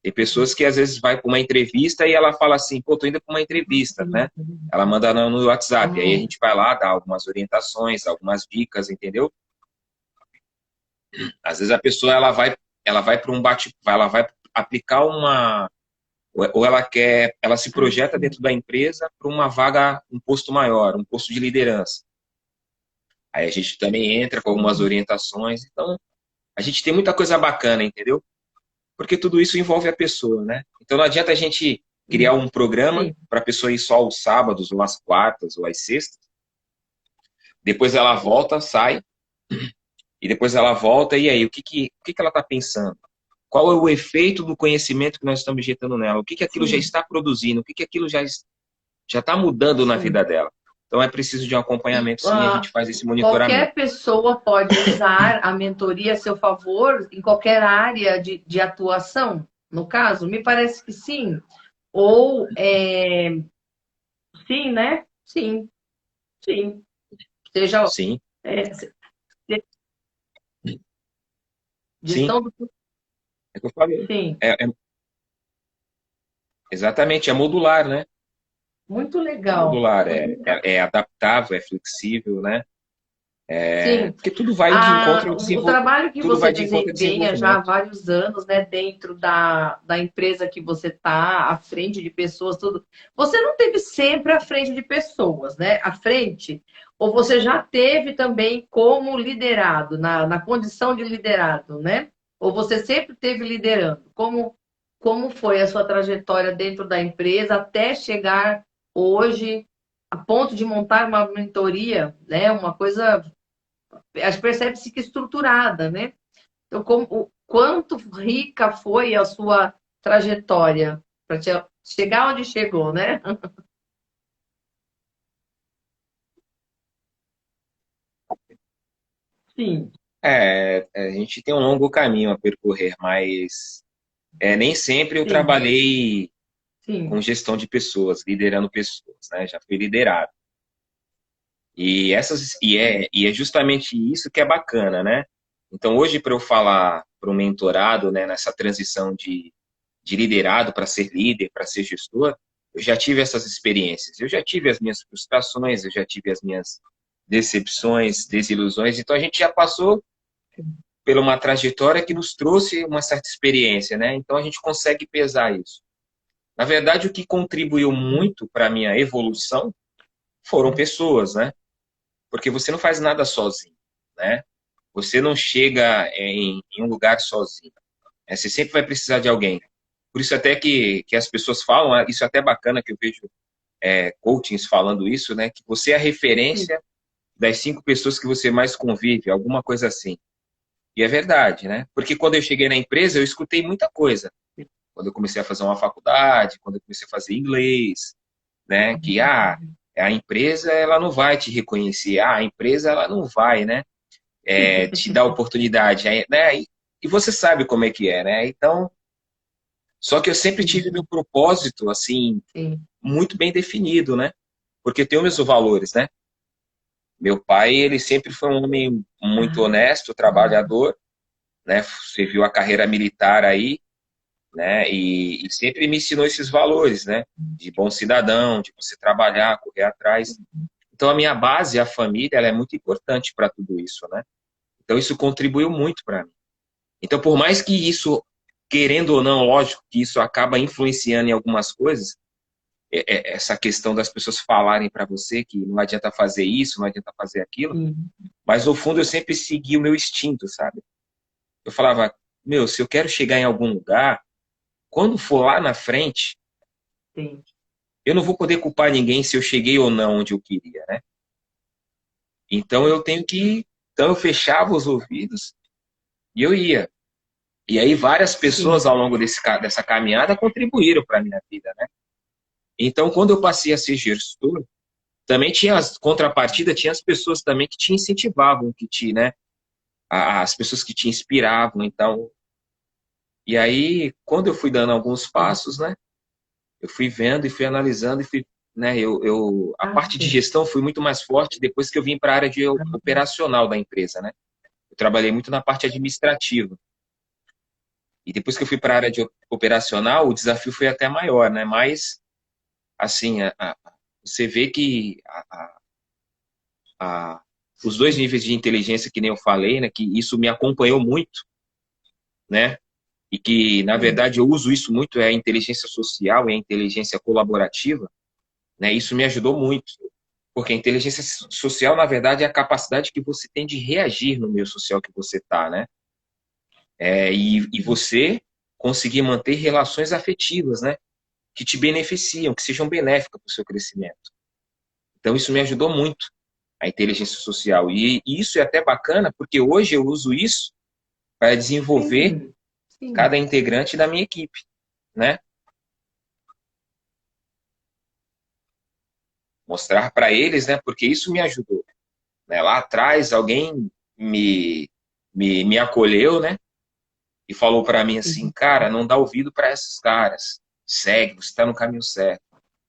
tem pessoas que às vezes vai para uma entrevista e ela fala assim, pô, tô indo para uma entrevista, né? Ela manda no WhatsApp, aí a Uau. gente vai lá, dá algumas orientações, algumas dicas, entendeu? Às vezes a pessoa ela vai para um bate, ela vai aplicar uma ou ela se Ah, projeta sim. dentro da empresa para uma vaga, um posto maior, um posto de liderança. Aí a gente também entra com algumas Uhum. orientações. Então, a gente tem muita coisa bacana, entendeu? Porque tudo isso envolve a pessoa, né? Então não adianta a gente criar um programa Sim. para a pessoa ir só aos sábados, ou às quartas, ou às sextas. Depois ela volta, sai, e depois ela volta, e aí, o que ela está pensando? Qual é o efeito do conhecimento que nós estamos injetando nela? O que aquilo já Sim. está produzindo? O que aquilo já está mudando na Sim. vida dela? Então é preciso de um E acompanhamento, sim, a gente faz esse monitoramento. qualquer pessoa pode usar a mentoria a seu favor em qualquer área de atuação, no caso? Me parece que sim. Ou, sim, né? Sim. Sim. Seja Sim, é, sim, gestão do. é o que eu falei. Sim. Exatamente, é modular, né? Muito É legal. modular, Muito legal. é adaptável, é flexível, né? Sim. Porque tudo vai de encontro ao O trabalho que tudo você vai de encontro ao desempenha já há desenvolvimento. vários anos, né, dentro da empresa que você está, à frente de pessoas, tudo. Você não teve sempre à frente de pessoas, né? À frente, ou você já teve também como liderado, na condição de liderado, né? Ou você sempre teve liderando? Como foi a sua trajetória dentro da empresa até chegar hoje a ponto de montar uma mentoria, né? Uma coisa acho que percebe-se que estruturada, né? Então, o quanto rica foi a sua trajetória para chegar onde chegou, né? Sim, A gente tem um longo caminho a percorrer, mas nem sempre eu sim, trabalhei com sim, gestão de pessoas, liderando pessoas, né? Já fui liderado. E é justamente isso que é bacana, né? Então, hoje, para eu falar para o mentorado, né, nessa transição de liderado para ser líder, para ser gestor, eu já tive essas experiências. Eu já tive as minhas frustrações, eu já tive as minhas decepções, desilusões. Então, a gente já passou por uma trajetória que nos trouxe uma certa experiência, né? Então, a gente consegue pesar isso. Na verdade, o que contribuiu muito para a minha evolução foram pessoas, né? Porque você não faz nada sozinho, né? Você não chega em um lugar sozinho. Você sempre vai precisar de alguém. Por isso até que as pessoas falam, isso é até bacana que eu vejo coachings falando isso, né? Que você é a sim, referência das 5 pessoas que você mais convive, alguma coisa assim. E é verdade, né? Porque quando eu cheguei na empresa, eu escutei muita coisa. Quando eu comecei a fazer uma faculdade, quando eu comecei a fazer inglês, né? Que a empresa ela não vai te reconhecer, a empresa ela não vai, né? Te dar oportunidade, né? E você sabe como é que é, né? Então, só que eu sempre tive meu propósito assim sim. muito bem definido, né? Porque eu tenho meus valores, né? Meu pai, ele sempre foi um homem muito Ah, honesto, trabalhador, né? Serviu a carreira militar aí, né? E sempre me ensinou esses valores, né? De bom cidadão, de você trabalhar, correr atrás. Então, a minha base, a família, ela é muito importante para tudo isso, né? Então, isso contribuiu muito para mim. Então, por mais que isso, querendo ou não, lógico que isso acaba influenciando em algumas coisas, essa questão das pessoas falarem para você que não adianta fazer isso, não adianta fazer aquilo, sim, mas no fundo eu sempre segui o meu instinto, sabe? Eu falava, meu, se eu quero chegar em algum lugar, quando for lá na frente, sim. eu não vou poder culpar ninguém se eu cheguei ou não onde eu queria, né? Então eu tenho que. Então eu fechava os ouvidos e eu ia. E aí várias pessoas Sim. ao longo dessa caminhada contribuíram para a minha vida, né? Então quando eu passei a ser gestor, também tinha as contrapartida, tinha as pessoas também que te incentivavam, que te, né? As pessoas que te inspiravam. Então, e aí quando eu fui dando alguns passos, né? Eu fui vendo e fui analisando e fui, né? A Ah, parte de sim. gestão foi muito mais forte depois que eu vim para a área de operacional da empresa, né? Eu trabalhei muito na parte administrativa. E depois que eu fui para a área de operacional, o desafio foi até maior, né? Mas, assim, você vê que a- os dois níveis de inteligência que nem eu falei, né? Que isso me acompanhou muito, né? E que, na Sim. verdade, eu uso isso muito, é a inteligência social e a inteligência colaborativa, né? Isso me ajudou muito. Porque a inteligência social, na verdade, é a capacidade que você tem de reagir no meio social que você está, né? E você conseguir manter relações afetivas, né? Que te beneficiam, que sejam benéficas para o seu crescimento. Então, isso me ajudou muito, a inteligência social. E isso é até bacana, porque hoje eu uso isso para desenvolver Sim. Sim. cada integrante da minha equipe, né? Mostrar para eles, né? Porque isso me ajudou. Né? Lá atrás, alguém me acolheu, né? E falou para mim assim, Sim. cara, não dá ouvido para esses caras. Segue, você está no caminho certo.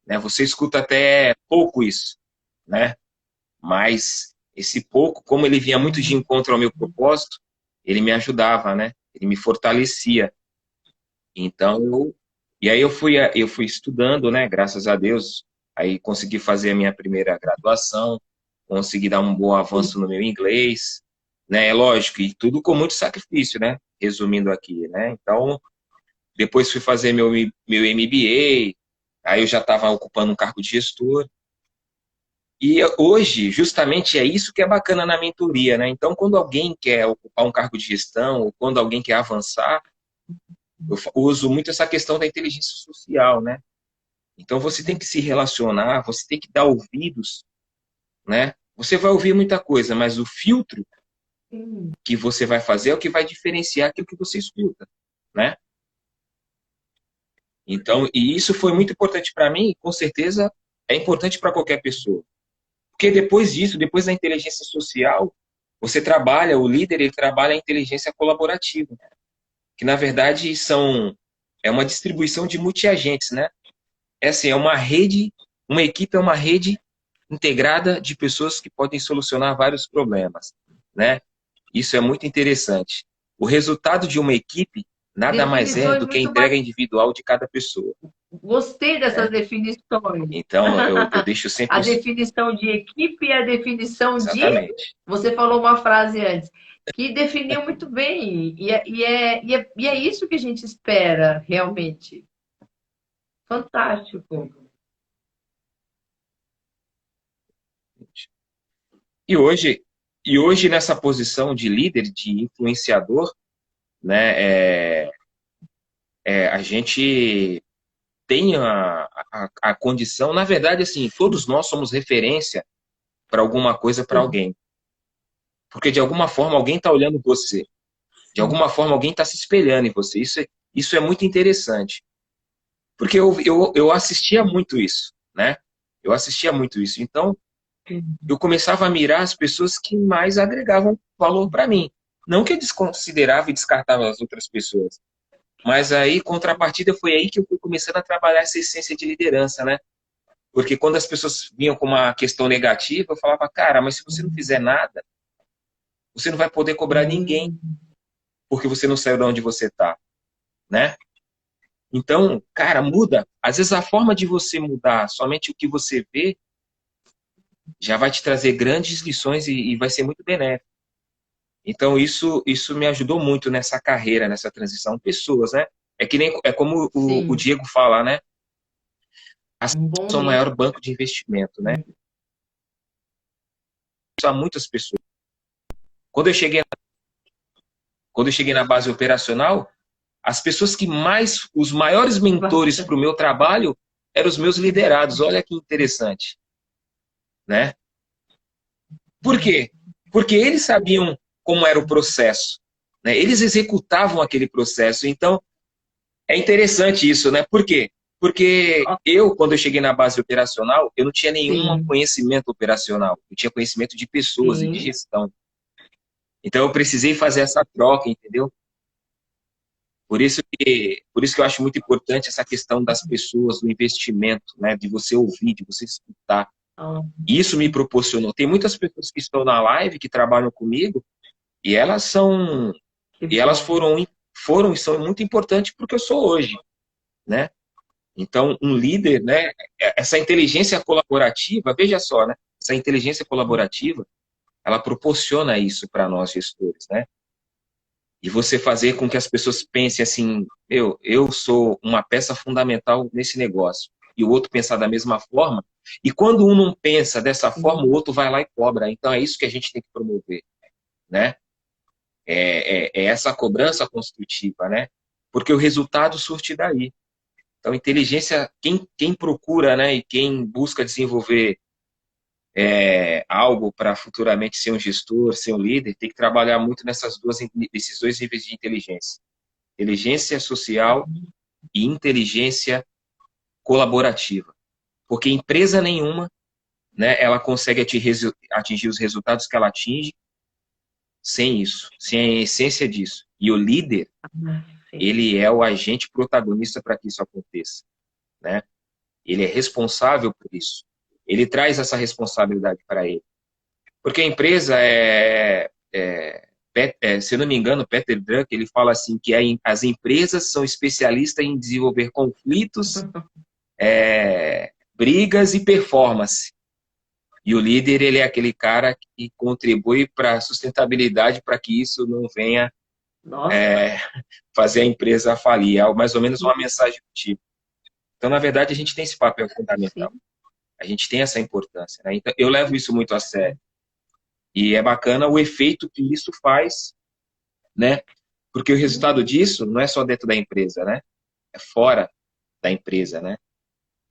Né? Você escuta até pouco isso, né? Mas esse pouco, como ele vinha muito de encontro ao meu propósito, ele me ajudava, né? Ele me fortalecia. Então, e aí eu fui estudando, né? Graças a Deus, aí consegui fazer a minha primeira graduação, consegui dar um bom avanço no meu inglês, né? É lógico, e tudo com muito sacrifício, né? Resumindo aqui, né? Então, depois fui fazer meu MBA, aí eu já estava ocupando um cargo de gestor. E hoje, justamente, é isso que é bacana na mentoria, né? Então, quando alguém quer ocupar um cargo de gestão, ou quando alguém quer avançar, eu uso muito essa questão da inteligência social, né? Então, você tem que se relacionar, você tem que dar ouvidos, né? Você vai ouvir muita coisa, mas o filtro que você vai fazer é o que vai diferenciar aquilo que você escuta, né? Então, e isso foi muito importante para mim, e com certeza é importante para qualquer pessoa. Porque depois disso, depois da inteligência social, você trabalha, o líder, ele trabalha a inteligência colaborativa, que na verdade é uma distribuição de multiagentes, né? É assim, é uma rede, uma equipe é uma rede integrada de pessoas que podem solucionar vários problemas, né? Isso é muito interessante. O resultado de uma equipe nada mais é Definições do que a muito entrega bacanas. individual de cada pessoa, Gostei dessas né? definições. Então, eu deixo A sempre os... definição de equipe e a definição de. Exatamente. Você falou uma frase antes, que definiu muito bem. E é isso que a gente espera, realmente. Fantástico. E hoje, e hoje nessa posição de líder, de influenciador, né, a gente tem a condição, na verdade, assim, todos nós somos referência para alguma coisa, para alguém. Porque de alguma forma alguém está olhando você. De alguma forma alguém está se espelhando em você. Isso é muito interessante. Porque eu assistia muito isso, né? Eu assistia muito isso. Então, eu começava a mirar as pessoas que mais agregavam valor para mim. Não que eu desconsiderava e descartava as outras pessoas. Mas aí, contrapartida, foi aí que eu fui começando a trabalhar essa essência de liderança, né? Porque quando as pessoas vinham com uma questão negativa, eu falava, cara, mas se você não fizer nada, você não vai poder cobrar ninguém, porque você não saiu de onde você está, né? Então, cara, muda. Às vezes a forma de você mudar somente o que você vê já vai te trazer grandes lições e vai ser muito benéfico. Então, isso me ajudou muito nessa carreira, nessa transição. Pessoas, né? É que nem, é como o Sim, Diego fala, né? As um pessoas bom são o maior líder. banco de investimento, né? Há muitas pessoas. Quando eu cheguei, quando eu cheguei na base operacional, as pessoas que mais, os maiores mentores para o meu trabalho eram os meus liderados. Olha que interessante, né? Por quê? Porque eles sabiam como era o processo, né? Eles executavam aquele processo. Então, é interessante isso, né? Por quê? Porque eu, quando eu cheguei na base operacional, eu não tinha nenhum Sim, conhecimento operacional. Eu tinha conhecimento de pessoas e de sim. gestão. Então, eu precisei fazer essa troca, entendeu? Por isso que eu acho muito importante essa questão das pessoas, do investimento, né? De você ouvir, de você escutar. Ah, Isso me proporcionou. Tem muitas pessoas que estão na live, que trabalham comigo, e elas são, que e elas bom. foram e são muito importantes porque eu sou hoje, né? Então, um líder, né? Essa inteligência colaborativa, veja só, né? Essa inteligência colaborativa, ela proporciona isso para nós gestores, né? E você fazer com que as pessoas pensem assim, eu sou uma peça fundamental nesse negócio. E o outro pensar da mesma forma. E quando um não pensa dessa forma, o outro vai lá e cobra. Então é isso que a gente tem que promover, né? É essa cobrança construtiva, né? Porque o resultado surte daí. Então, inteligência, quem procura, né, e quem busca desenvolver algo para futuramente ser um gestor, ser um líder, tem que trabalhar muito nesses dois níveis de inteligência. Inteligência social e inteligência colaborativa. Porque empresa nenhuma, né, ela consegue atingir os resultados que ela atinge sem isso, sem a essência disso. E o líder, Sim. ele é o agente protagonista para que isso aconteça, né? Ele é responsável por isso. Ele traz essa responsabilidade para ele. Porque a empresa se eu não me engano, Peter Drucker, ele fala assim que as empresas são especialistas em desenvolver conflitos, brigas e performance. E o líder, ele é aquele cara que contribui para a sustentabilidade, para que isso não venha Nossa, fazer a empresa falir. É mais ou menos uma mensagem do tipo. Então, na verdade, a gente tem esse papel fundamental. sim. A gente tem essa importância, né? Então, eu levo isso muito a sério. E é bacana o efeito que isso faz, né? Porque o resultado disso não é só dentro da empresa, né? É fora da empresa, né?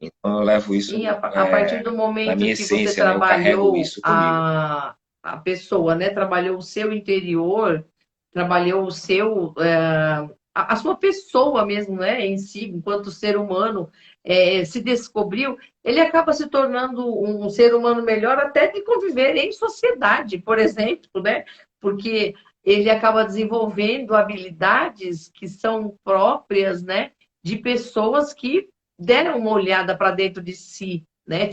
Então, eu levo Sim, isso a partir do na momento minha que você essência, né? Eu carrego trabalhou isso comigo. a pessoa, né? Trabalhou o seu interior, trabalhou o seu, a sua pessoa mesmo, né? Em si, enquanto ser humano, se descobriu, ele acaba se tornando um ser humano melhor até de conviver em sociedade, por exemplo, né? Porque ele acaba desenvolvendo habilidades que são próprias, né? De pessoas que deram uma olhada para dentro de si, né?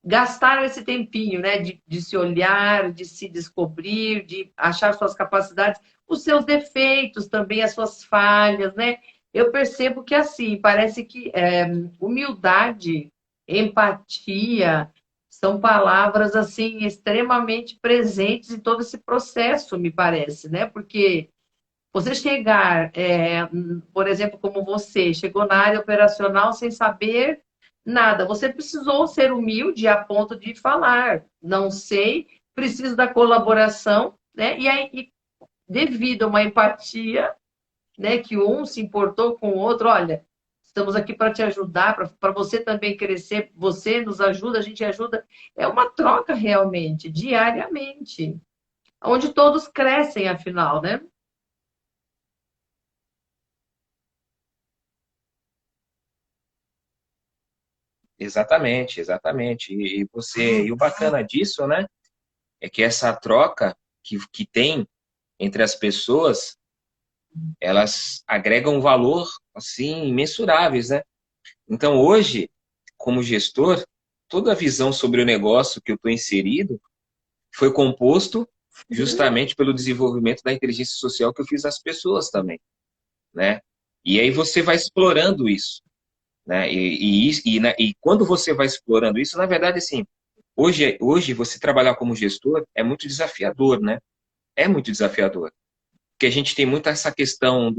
Gastaram esse tempinho, né? De se olhar, de se descobrir, de achar suas capacidades, os seus defeitos também, as suas falhas, né? Eu percebo que assim, parece que humildade, empatia são palavras assim extremamente presentes em todo esse processo, me parece, né? Porque você chegar, por exemplo, como você, chegou na área operacional sem saber nada. Você precisou ser humilde a ponto de falar, não sei, preciso da colaboração, né? E aí, devido a uma empatia, né, que um se importou com o outro, olha, estamos aqui para te ajudar, para você também crescer, você nos ajuda, a gente ajuda. É uma troca realmente, diariamente, onde todos crescem, afinal, né? Exatamente, exatamente. E o bacana disso, né? É que essa troca que tem entre as pessoas, elas agregam valor, assim, imensuráveis, né? Então, hoje, como gestor, toda a visão sobre o negócio que eu estou inserido foi composto justamente pelo desenvolvimento da inteligência social que eu fiz às pessoas também, né? E aí você vai explorando isso, né? E quando você vai explorando isso, na verdade, assim, hoje você trabalhar como gestor é muito desafiador, né? É muito desafiador. Porque a gente tem muito essa questão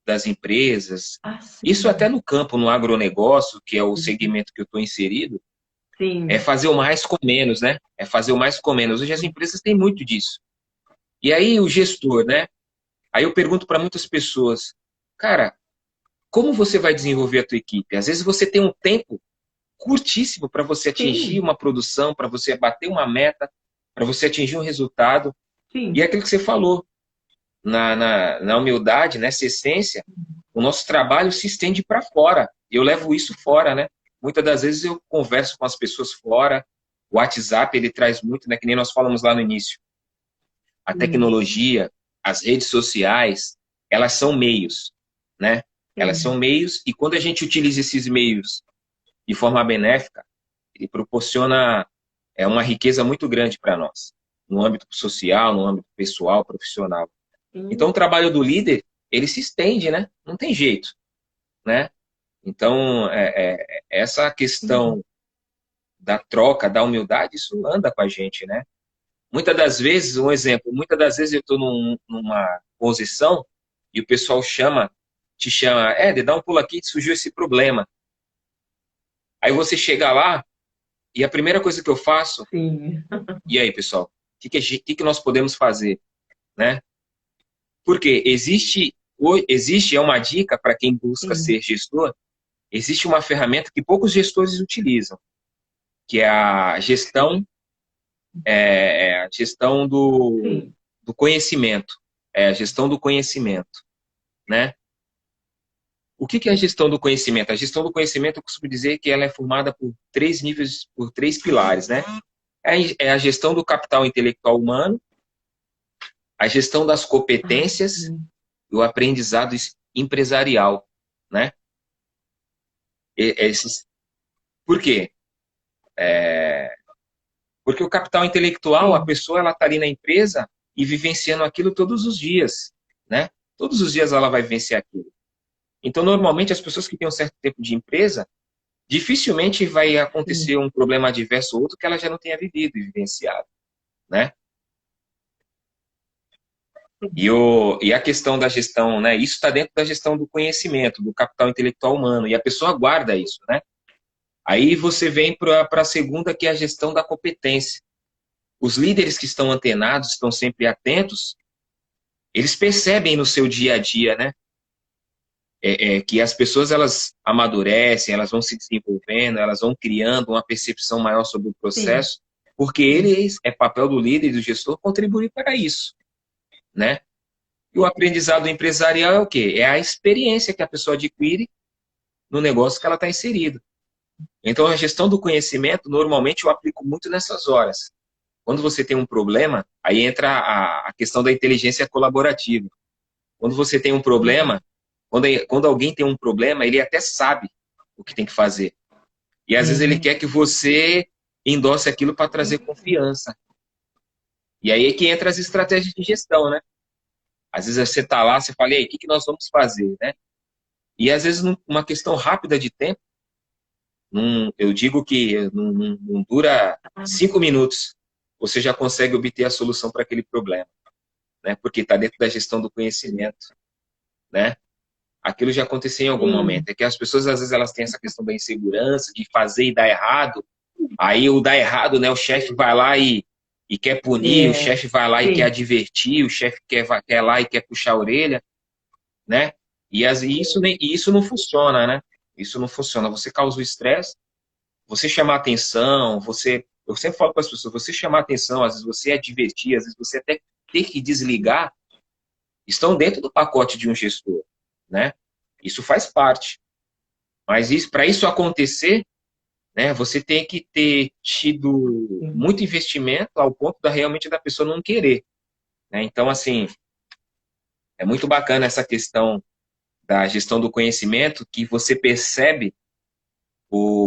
das empresas, Ah, isso sim, até no campo, no agronegócio, que é o segmento que eu estou inserido, é sim. fazer o mais com menos, né? É fazer o mais com menos. Hoje as empresas têm muito disso. E aí o gestor, né? Aí eu pergunto para muitas pessoas, cara, como você vai desenvolver a tua equipe? Às vezes você tem um tempo curtíssimo para você atingir Sim, uma produção, para você bater uma meta, para você atingir um resultado. E é sim, aquilo que você falou, na humildade, nessa essência, o nosso trabalho se estende para fora. Eu levo isso fora, né? Muitas das vezes eu converso com as pessoas fora. O WhatsApp, ele traz muito, né? Que nem nós falamos lá no início. A sim, tecnologia, as redes sociais, elas são meios, né? Elas são sim. meios e quando a gente utiliza esses meios de forma benéfica, ele proporciona uma riqueza muito grande para nós, no âmbito social, no âmbito pessoal, profissional. Então, o Sim. trabalho do líder, ele se estende, né? Não tem jeito, né? Então, essa questão da troca, da humildade, isso anda com a gente, né? Muitas das vezes, um exemplo, muitas das vezes eu estou numa posição e o pessoal te chama, dá um pulo aqui que surgiu esse problema. Aí você chega lá e a primeira coisa que eu faço, Sim. e aí, pessoal, o que nós podemos fazer, né? Porque existe, é uma dica para quem busca Sim. ser gestor, existe uma ferramenta que poucos gestores utilizam, que é a gestão Sim. do conhecimento. É a gestão do conhecimento, né? O que é a gestão do conhecimento? A gestão do conhecimento, eu costumo dizer que ela é formada por três níveis, por três pilares, né? É a gestão do capital intelectual humano, a gestão das Ah, competências sim. e o aprendizado empresarial, né? Esses, por quê? Porque o capital intelectual, a sim, pessoa ela está ali na empresa e vivenciando aquilo todos os dias, né? Todos os dias ela vai vivenciar aquilo. Então, normalmente, as pessoas que têm um certo tempo de empresa, dificilmente vai sim, acontecer um problema adverso ou outro que ela já não tenha vivido e vivenciado, né? sim, E a questão da gestão, né? Isso está dentro da gestão do conhecimento, do capital intelectual humano, e a pessoa guarda isso, né? Aí você vem para a segunda, que é a gestão da competência. Os líderes que estão antenados, estão sempre atentos, eles percebem no seu dia a dia, né? Que as pessoas elas amadurecem, elas vão se desenvolvendo, elas vão criando uma percepção maior sobre o sim, processo, porque sim. eles, é papel do líder e do gestor contribuir para isso, né? E o aprendizado empresarial é o quê? É a experiência que a pessoa adquire no negócio que ela está inserida. Então, a gestão do conhecimento, normalmente, eu aplico muito nessas horas. Quando você tem um problema, aí entra a questão da inteligência colaborativa. Quando você tem um Uhum, problema, quando alguém tem um problema, ele até sabe o que tem que fazer. E às vezes ele uhum, quer que você endosse aquilo para trazer confiança. E aí é que entra as estratégias de gestão, né? Às vezes você está lá, você fala, e aí, o que nós vamos fazer, né? E às vezes, numa questão rápida de tempo, eu digo que não dura 5 minutos, você já consegue obter a solução para aquele problema, né? Porque está dentro da gestão do conhecimento, né? Aquilo já aconteceu em algum sim. momento. É que as pessoas, às vezes, elas têm essa questão da insegurança, de fazer e dar errado. Aí o dar errado, né? O chefe vai lá e quer punir, o É, chefe vai lá e quer sim. advertir, o chefe quer lá e quer puxar a orelha, né? E isso não funciona, né? Isso não funciona. Você causa o estresse, você chamar atenção, eu sempre falo para as pessoas, você chamar atenção, às vezes você advertir, às vezes você até ter que desligar, estão dentro do pacote de um gestor, né? Isso faz parte. Mas isso, para isso acontecer, né, você tem que ter tido Sim. muito investimento ao ponto da realmente da pessoa não querer, né? Então, assim, é muito bacana essa questão da gestão do conhecimento, que você percebe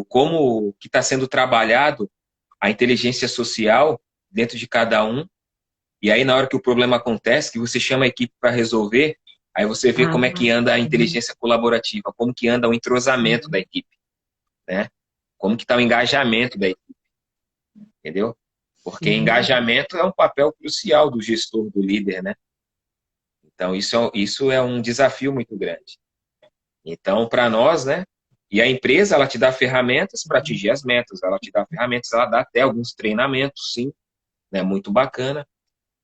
como que está sendo trabalhado a inteligência social dentro de cada um. E aí, na hora que o problema acontece, que você chama a equipe para resolver, aí você vê Ah, como é que anda a uhum, inteligência colaborativa, como que anda o entrosamento da uhum, equipe, né? Como que está o engajamento da equipe, entendeu? Porque sim. engajamento é um papel crucial do gestor, do líder, né? Então, isso é um desafio muito grande. Então, para nós, né? E a empresa, ela te dá ferramentas para atingir as metas, ela te dá ferramentas, ela dá até alguns treinamentos, sim, né? Muito bacana,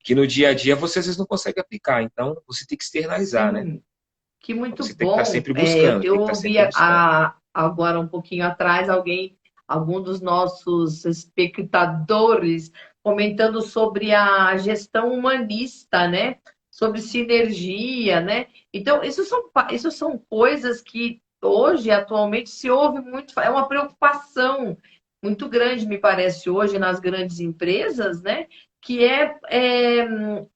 que no dia a dia você às vezes não consegue aplicar. Então, você tem que externalizar, né? Sim. Que muito Você tem que estar bom. sempre É, buscando, eu tem que estar ouvi sempre buscando. agora um pouquinho atrás algum dos nossos espectadores comentando sobre a gestão humanista, né? Sobre sinergia, né? Então, isso são coisas que hoje, atualmente, se ouve muito, é uma preocupação muito grande, me parece, hoje nas grandes empresas, né? Que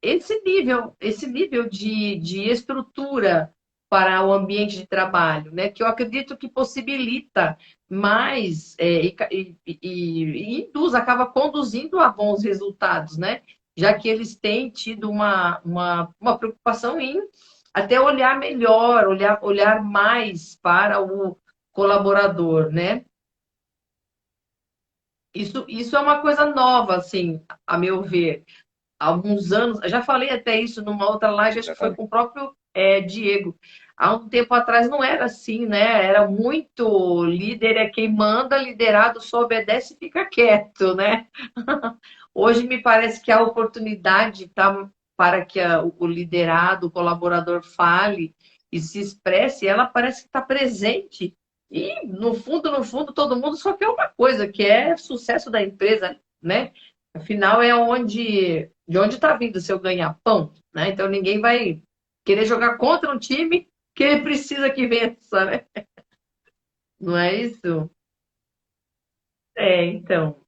esse nível de estrutura para o ambiente de trabalho, né? Que eu acredito que possibilita mais e induz, acaba conduzindo a bons resultados, né? Já que eles têm tido uma preocupação em até olhar melhor, olhar mais para o colaborador, né? Isso é uma coisa nova, assim, a meu ver. Há alguns anos, eu já falei até isso numa outra live, acho que foi Exatamente. com o próprio Diego. Há um tempo atrás não era assim, né? Era muito líder é quem manda, liderado só obedece e fica quieto, né? Hoje me parece que a oportunidade tá para que o liderado, o colaborador fale e se expresse, ela parece que está presente. E no fundo, todo mundo só quer uma coisa, que é sucesso da empresa, né? Afinal, é de onde está vindo o seu ganha-pão, né? Então ninguém vai querer jogar contra um time que ele precisa que vença, né? Não é isso? É, então.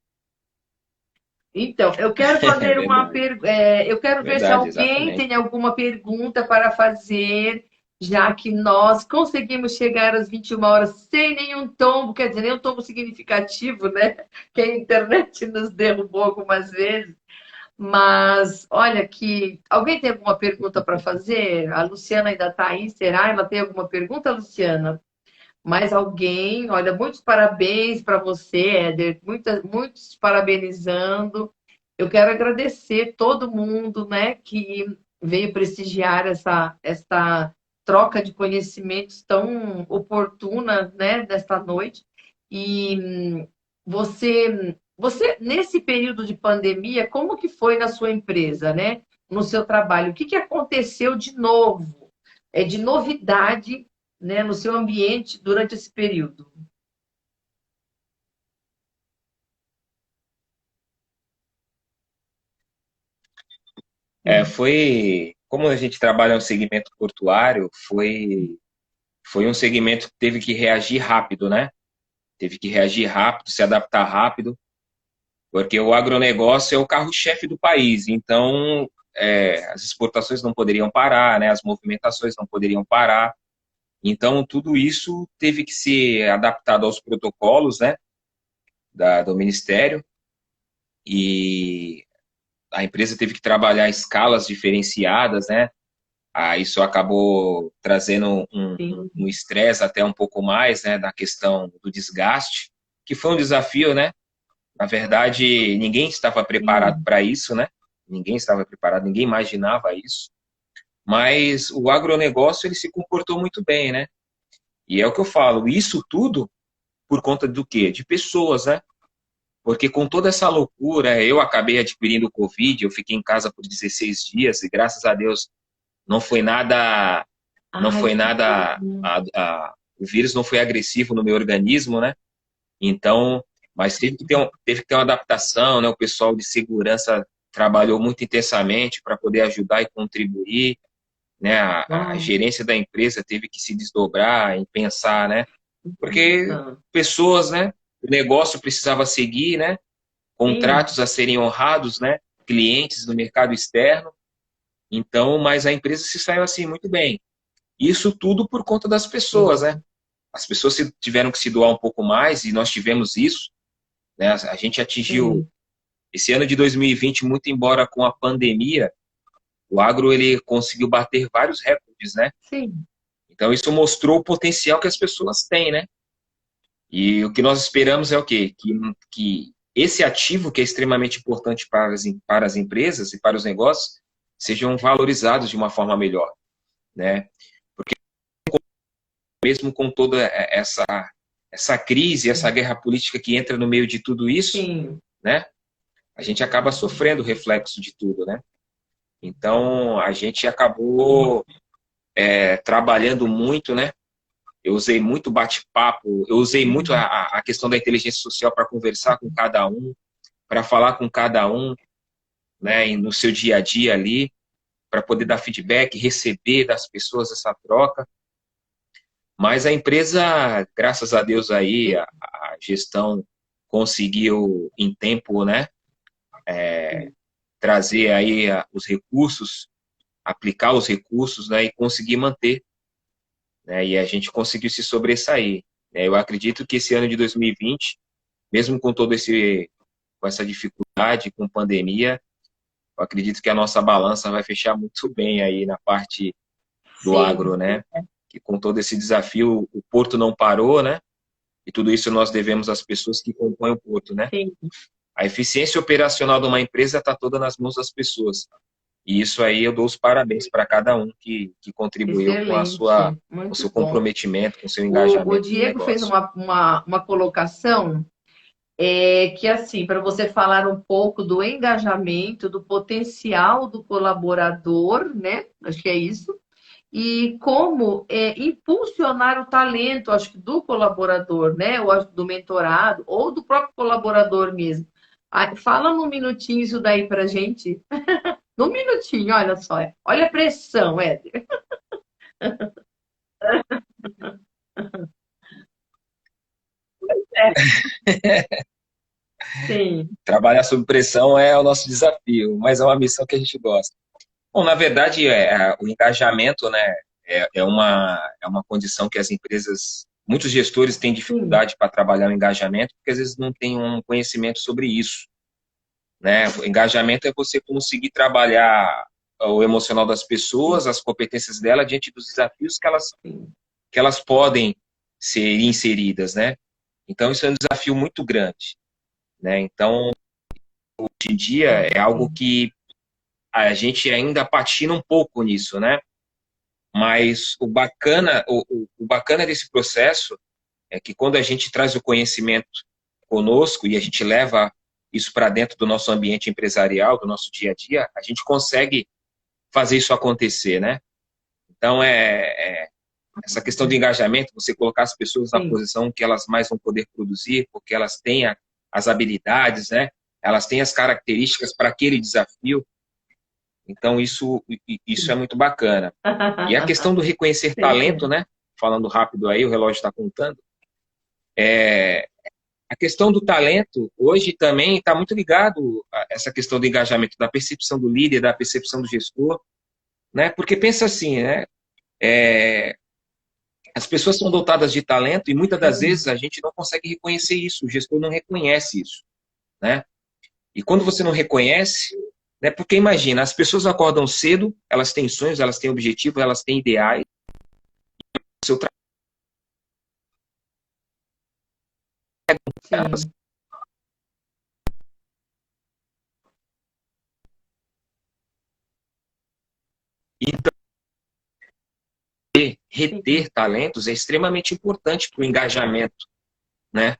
Então, eu quero É fazer verdade. eu quero ver se Verdade, alguém exatamente. tem alguma pergunta para fazer. já que nós conseguimos chegar às 21 horas sem nenhum tombo, quer dizer, nenhum tombo significativo, né? Que a internet nos derrubou algumas vezes. Mas olha que. Alguém tem alguma pergunta para fazer? A Luciana ainda está aí, será? Ela tem alguma pergunta, Luciana? Mais alguém? Olha, muitos parabéns para você, Éder. Muitos parabenizando. Eu quero agradecer todo mundo, né, que veio prestigiar essa troca de conhecimentos tão oportuna, né, desta noite. E você nesse período de pandemia, como que foi na sua empresa, né, no seu trabalho? O que que aconteceu de novo? É de novidade, né, no seu ambiente durante esse período? Foi, como a gente trabalha no segmento portuário, foi um segmento que teve que reagir rápido, né? Teve que reagir rápido, se adaptar rápido, porque o agronegócio é o carro-chefe do país. Então, as exportações não poderiam parar, né? As movimentações não poderiam parar. Então, tudo isso teve que ser adaptado aos protocolos, né? Do Ministério. E a empresa teve que trabalhar em escalas diferenciadas, né? Isso acabou trazendo Sim. um estresse até um pouco mais, né? Da questão do desgaste, que foi um desafio, né? Na verdade, ninguém estava preparado Sim. para isso, né? Ninguém estava preparado, ninguém imaginava isso. Mas o agronegócio ele se comportou muito bem, né? E é o que eu falo, isso tudo por conta do quê? De pessoas, né? Porque com toda essa loucura, eu acabei adquirindo o Covid, eu fiquei em casa por 16 dias e graças a Deus não foi nada, não Ai, foi que nada, bom. o vírus não foi agressivo no meu organismo, né? Então, mas teve que ter uma adaptação, né? O pessoal de segurança trabalhou muito intensamente para poder ajudar e contribuir, né? A Uau. gerência da empresa teve que se desdobrar em pensar, né? Porque Nossa. pessoas, né? O negócio precisava seguir, né? Sim. Contratos a serem honrados, né? Clientes no mercado externo. Então, mas a empresa se saiu assim muito bem. Isso tudo por conta das pessoas, né? Sim. As pessoas tiveram que se doar um pouco mais e nós tivemos isso, né? A gente atingiu Sim. esse ano de 2020, muito embora com a pandemia, o agro ele conseguiu bater vários recordes, né? Sim. Então isso mostrou o potencial que as pessoas têm, né? E o que nós esperamos é o quê? Que esse ativo que é extremamente importante para as empresas e para os negócios sejam valorizados de uma forma melhor, né? Mesmo com toda essa crise, essa guerra política que entra no meio de tudo isso, Sim. né? A gente acaba sofrendo o reflexo de tudo, né? Então, a gente acabou trabalhando muito, né? Eu usei muito bate-papo, eu usei muito Sim. a questão da inteligência social para conversar com cada um, para falar com cada um, né? No seu dia a dia ali, para poder dar feedback, receber das pessoas essa troca. Mas a empresa, graças a Deus aí, a gestão conseguiu em tempo, né? Trazer aí os recursos, aplicar os recursos, né? E conseguir manter, né? E a gente conseguiu se sobressair, né? Eu acredito que esse ano de 2020, mesmo com com essa dificuldade, com pandemia, eu acredito que a nossa balança vai fechar muito bem aí na parte do agro, Sim. né? Que com todo esse desafio, o porto não parou, né? E tudo isso nós devemos às pessoas que compõem o porto, né? Sim. A eficiência operacional de uma empresa está toda nas mãos das pessoas. E isso aí eu dou os parabéns para cada um que contribuiu com Excelente. com o Muito seu bom. comprometimento, com o seu O engajamento no Diego fez negócio. uma colocação que, assim, para você falar um pouco do engajamento, do potencial do colaborador, né? Acho que é isso. E como impulsionar o talento, acho que do colaborador, né? Ou acho que do mentorado, ou do próprio colaborador mesmo. Fala num minutinho isso daí pra gente. Num minutinho, olha só. Olha a pressão, Éder. É, sim, Trabalhar sob pressão é o nosso desafio, mas é uma missão que a gente gosta. Bom, na verdade, o engajamento, né? é uma condição que as empresas, muitos gestores têm dificuldade para trabalhar o engajamento, porque às vezes não têm um conhecimento sobre isso, né? O engajamento é você conseguir trabalhar o emocional das pessoas, as competências dela diante dos desafios que elas podem ser inseridas, né? Então, isso é um desafio muito grande, né? Então, hoje em dia, é algo que a gente ainda patina um pouco nisso, né? Mas o bacana desse processo é que quando a gente traz o conhecimento conosco e a gente leva isso para dentro do nosso ambiente empresarial, do nosso dia a dia, a gente consegue fazer isso acontecer, né? Então, essa questão de engajamento, você colocar as pessoas na posição que elas mais vão poder produzir, porque elas têm as habilidades, né? Elas têm as características para aquele desafio. Então, isso é muito bacana. E a questão do reconhecer talento, né? Falando rápido aí, o relógio está contando. A questão do talento, hoje também está muito ligado a essa questão do engajamento, da percepção do líder, da percepção do gestor, né? Porque pensa assim, né? As pessoas são dotadas de talento e muitas das vezes a gente não consegue reconhecer isso, o gestor não reconhece isso, né? E quando você não reconhece, né? Porque imagina, as pessoas acordam cedo, elas têm sonhos, elas têm objetivos, elas têm ideais, o seu trabalho, então reter talentos é extremamente importante para o engajamento, né?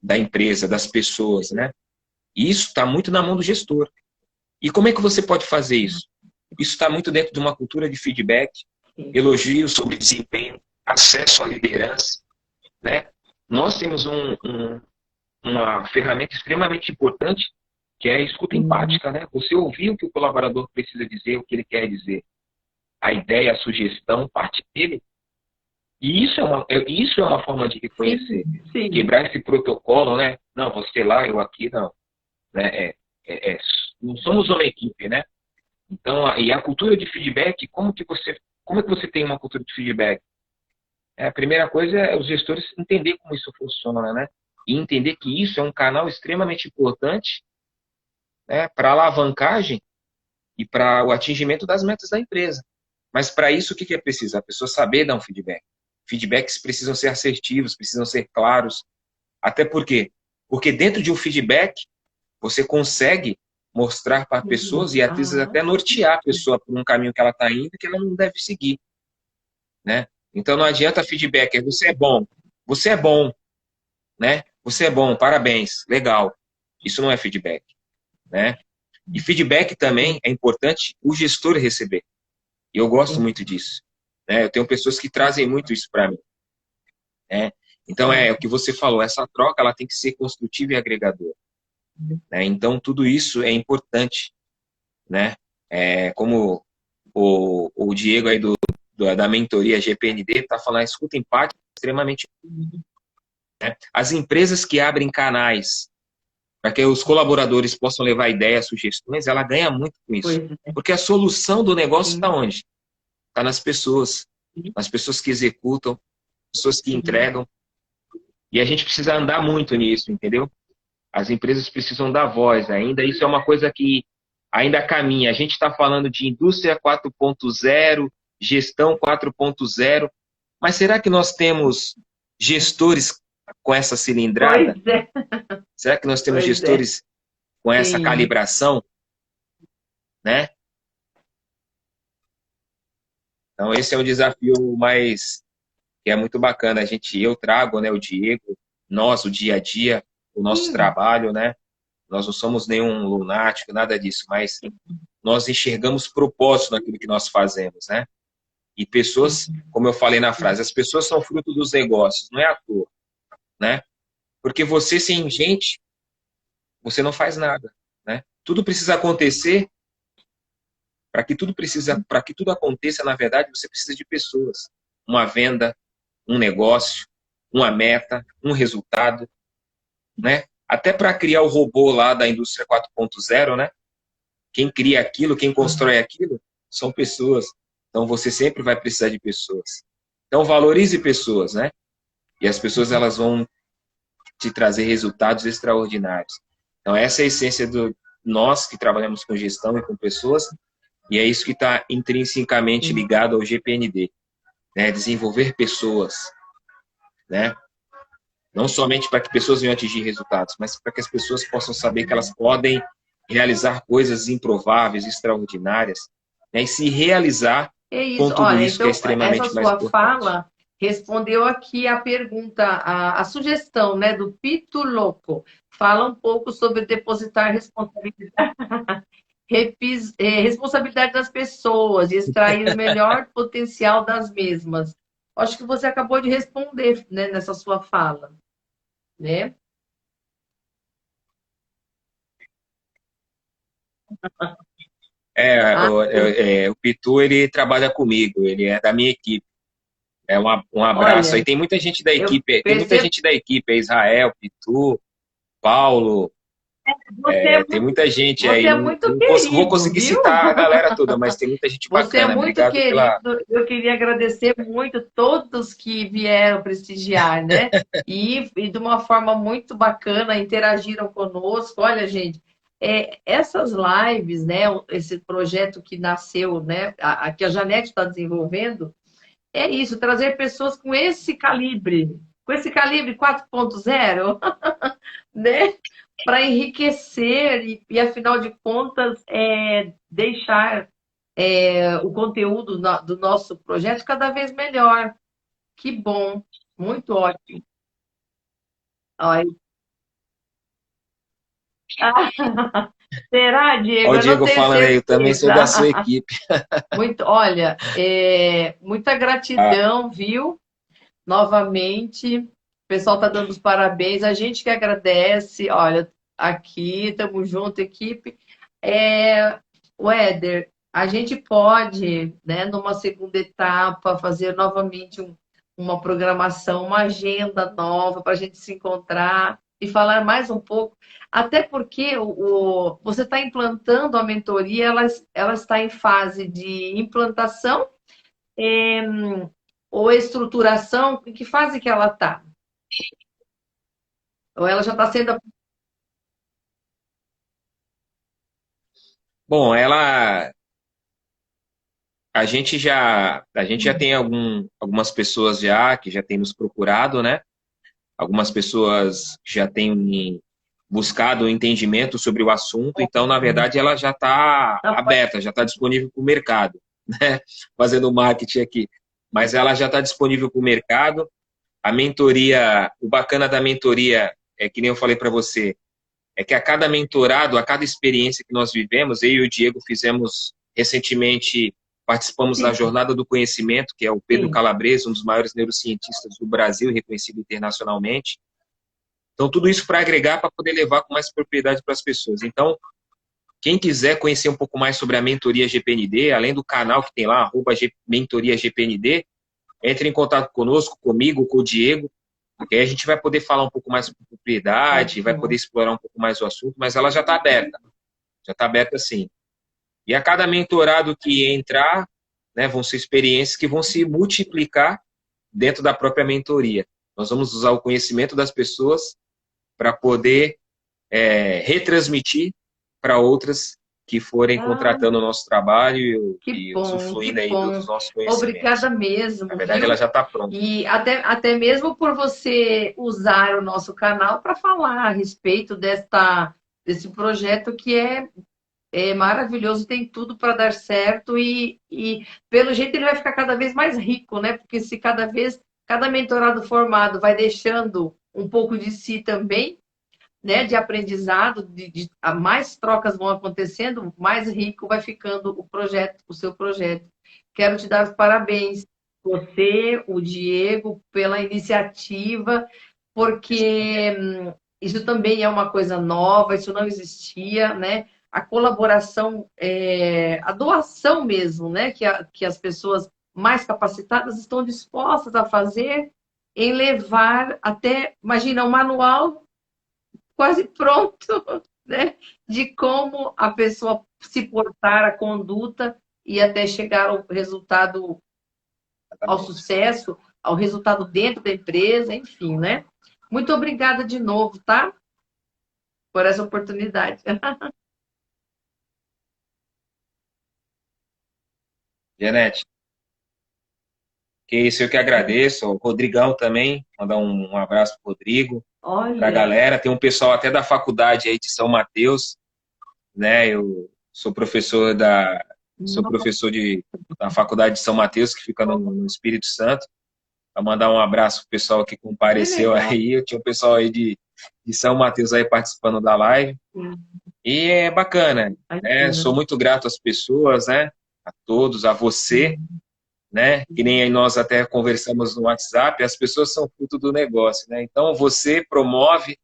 Da empresa, das pessoas, né? E isso está muito na mão do gestor. E como é que você pode fazer isso? Isso está muito dentro de uma cultura de feedback, elogios sobre desempenho, acesso à liderança, né? Nós temos uma ferramenta extremamente importante, que é a escuta empática, né? Você ouvir o que o colaborador precisa dizer, o que ele quer dizer. A ideia, a sugestão, parte dele. E isso é uma forma de reconhecer. Sim. Quebrar esse protocolo, né? Não, você lá, eu aqui, não. Né? Não somos uma equipe, né? Então, e a cultura de feedback, como é que você tem uma cultura de feedback? A primeira coisa é os gestores entender como isso funciona, né? E entender que isso é um canal extremamente importante, né, para a alavancagem e para o atingimento das metas da empresa. Mas para isso, o que é preciso? A pessoa saber dar um feedback. Feedbacks precisam ser assertivos, precisam ser claros. Até porque dentro de um feedback, você consegue mostrar para pessoas e às vezes até nortear a pessoa por um caminho que ela está indo e que ela não deve seguir, né? Então não adianta feedback, você é bom, né? Você é bom, parabéns, legal. Isso não é feedback, né? E feedback também é importante o gestor receber. E eu gosto muito disso, né? Eu tenho pessoas que trazem muito isso para mim, né? Então é o que você falou, essa troca ela tem que ser construtiva e agregadora, né? Então tudo isso é importante, né? Como o Diego aí da mentoria GPND está falando, a escuta empática é extremamente, né? As empresas que abrem canais para que os colaboradores possam levar ideias, sugestões, ela ganha muito com isso. Porque a solução do negócio está onde? Está nas pessoas que executam, pessoas que entregam. E a gente precisa andar muito nisso, entendeu? As empresas precisam dar voz ainda. Isso é uma coisa que ainda caminha. A gente está falando de indústria 4.0, gestão 4.0, mas será que nós temos gestores com essa cilindrada? Será que nós temos gestores com essa calibração? Né? Então, esse é um desafio que é muito bacana. Eu trago, né, o Diego, o dia a dia, o nosso trabalho, né? Nós não somos nenhum lunático, nada disso, mas nós enxergamos propósito naquilo que nós fazemos, né? E pessoas, como eu falei na frase, as pessoas são fruto dos negócios, não é à toa, né? Porque você sem gente, você não faz nada, né? Tudo precisa acontecer, para que tudo aconteça, na verdade, você precisa de pessoas. Uma venda, um negócio, uma meta, um resultado, né? Até para criar o robô lá da indústria 4.0, né? Quem cria aquilo, quem constrói aquilo, são pessoas. Então você sempre vai precisar de pessoas. Então valorize pessoas, né? E as pessoas elas vão te trazer resultados extraordinários. Então essa é a essência do nós que trabalhamos com gestão e com pessoas, e é isso que está intrinsecamente ligado ao GPND, né? Desenvolver pessoas, né? Não somente para que pessoas venham atingir resultados, mas para que as pessoas possam saber que elas podem realizar coisas improváveis, extraordinárias, né? E se realizar É com isso. tudo Olha, isso que é então, essa extremamente mais sua importante. fala respondeu aqui a pergunta, a sugestão, né, do Pito Louco. Fala um pouco sobre depositar responsabilidade, responsabilidade das pessoas e extrair o melhor potencial das mesmas. Acho que você acabou de responder, né, nessa sua fala, né? Ah, O Pitu, ele trabalha comigo, ele é da minha equipe. Um abraço aí. olha, eu Tem muita percebo gente da equipe, é Israel, Pitu, Paulo, tem muita gente você aí. é Não, muito vou querido, conseguir viu? citar a galera toda, mas tem muita gente Você é bacana. muito Obrigado pela. querido. Eu queria agradecer muito todos que vieram prestigiar, né? E de uma forma muito bacana interagiram conosco. Olha, gente, essas lives, né? Esse projeto que nasceu, né? Que a Janete está desenvolvendo, é isso, trazer pessoas com esse calibre 4.0, né? Para enriquecer e, afinal de contas, deixar o conteúdo do nosso projeto cada vez melhor. Que bom, muito ótimo. Olha, será, Ó, Diego? o Eu não Diego tenho falando aí, eu também sou da sua certeza. equipe. Muito, olha, muita Ah, gratidão, viu? Novamente, o pessoal está dando os parabéns, a gente que agradece. Olha, aqui, estamos junto, equipe. É, Éder, a gente pode, né, numa segunda etapa, fazer novamente uma programação, uma agenda nova para a gente se encontrar e falar mais um pouco. Até porque você está implantando a mentoria, ela está em fase de implantação, ou estruturação. Em que fase que ela está? Ou ela já está sendo. bom, a gente já tem algumas pessoas já que já têm nos procurado, né? Algumas pessoas já têm buscado um entendimento sobre o assunto, então, na verdade, ela já está aberta, já está disponível para o mercado, né? Fazendo marketing aqui. Mas ela já está disponível para o mercado. A mentoria, o bacana da mentoria é que nem eu falei para você, é que a cada mentorado, a cada experiência que nós vivemos, eu e o Diego fizemos recentemente, participamos da Sim, Jornada do Conhecimento, que é o Pedro sim. Calabres, um dos maiores neurocientistas do Brasil, reconhecido internacionalmente. Então, tudo isso para agregar, para poder levar com mais propriedade para as pessoas. Então, quem quiser conhecer um pouco mais sobre a mentoria GPND, além do canal que tem lá, mentoria GPND, entre em contato conosco, comigo, com o Diego, porque aí a gente vai poder falar um pouco mais com propriedade, vai poder Ótimo. explorar um pouco mais o assunto, mas ela já está aberta sim. E a cada mentorado que entrar, né, vão ser experiências que vão se multiplicar dentro da própria mentoria. Nós vamos usar o conhecimento das pessoas para poder retransmitir para outras que forem Ah, contratando o nosso trabalho que e bom, que usufruindo aí dos bom. nossos Obrigada conhecimentos. Na mesmo, verdade, ela viu? já está pronta. E até mesmo por você usar o nosso canal para falar a respeito desse projeto que é maravilhoso, tem tudo para dar certo e, pelo jeito, ele vai ficar cada vez mais rico, né? Porque se cada mentorado formado vai deixando um pouco de si também, né, de aprendizado, a mais trocas vão acontecendo, mais rico vai ficando o projeto, o seu projeto. Quero te dar os parabéns, você, o Diego, pela iniciativa, porque isso também é uma coisa nova, isso não existia, né? A colaboração, a doação mesmo, né? Que as pessoas mais capacitadas estão dispostas a fazer em levar até, imagina, um manual quase pronto, né? De como a pessoa se portar, a conduta, e até chegar ao resultado, ao Exatamente. sucesso, ao resultado dentro da empresa, enfim, né? Muito obrigada de novo, tá? Por essa oportunidade. Janete, que isso, eu que agradeço. O Rodrigão também, mandar um abraço pro Rodrigo, pra Olha, galera. Tem um pessoal até da faculdade aí de São Mateus, né? Eu sou professor da faculdade de São Mateus, que fica no Espírito Santo. Para mandar um abraço pro pessoal que que compareceu legal. aí. Eu tinha um pessoal aí de São Mateus aí participando da live. E é bacana, né? Imagina. Sou muito grato às pessoas, né? A todos, a você, né? Que nem aí nós até conversamos no WhatsApp, as pessoas são fruto do negócio, né? Então você promove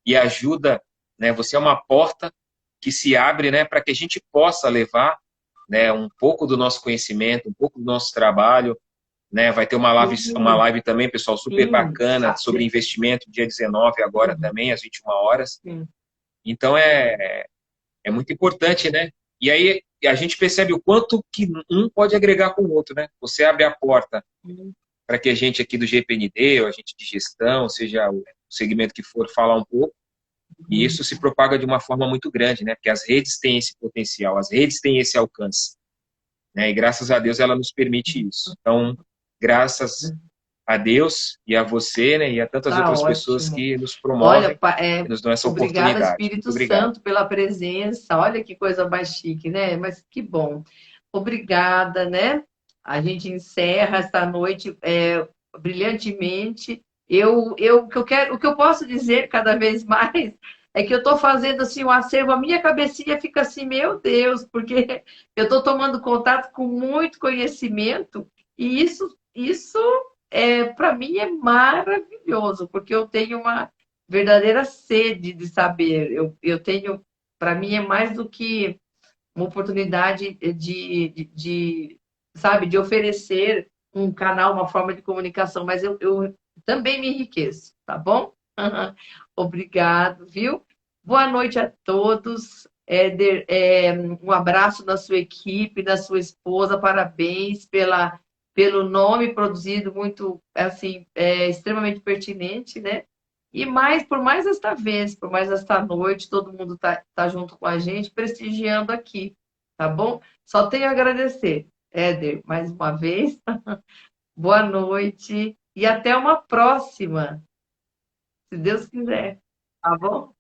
e ajuda, né? Você é uma porta que se abre, né? Para que a gente possa levar, né? Um pouco do nosso conhecimento, um pouco do nosso trabalho, né? Vai ter uma Sim, live também, pessoal, super sim, bacana tá sobre certo. investimento, dia 19 agora também, às 21 horas. Sim. Então é muito importante, né? E aí a gente percebe o quanto que um pode agregar com o outro, né? Você abre a porta para que a gente aqui do GPND, ou a gente de gestão, seja o segmento que for, falar um pouco, e isso se propaga de uma forma muito grande, né? Porque as redes têm esse potencial, as redes têm esse alcance, né? E graças a Deus ela nos permite isso. Então, graças a Deus e a você, né? E a tantas Tá outras pessoas ótimo. que nos Olha, promovem e nos dão essa obrigada, oportunidade. Muito Espírito obrigado. Santo, pela presença. Olha que coisa mais chique, né? Mas que bom. Obrigada, né? A gente encerra esta noite brilhantemente. O que eu posso dizer cada vez mais é que eu estou fazendo assim um acervo, a minha cabecinha fica assim, meu Deus, porque eu estou tomando contato com muito conhecimento e isso para mim é maravilhoso, porque eu tenho uma verdadeira sede de saber. Eu tenho, para mim, é mais do que uma oportunidade sabe, de oferecer um canal, uma forma de comunicação, mas eu também me enriqueço, tá bom? Obrigado, viu? Boa noite a todos. Éder, um abraço na sua equipe, na sua esposa, parabéns pelo nome produzido, muito, assim, extremamente pertinente, né? E mais, por mais esta vez, por mais esta noite, todo mundo tá junto com a gente, prestigiando aqui, tá bom? Só tenho a agradecer, Éder, mais uma vez. Boa noite e até uma próxima, se Deus quiser, tá bom?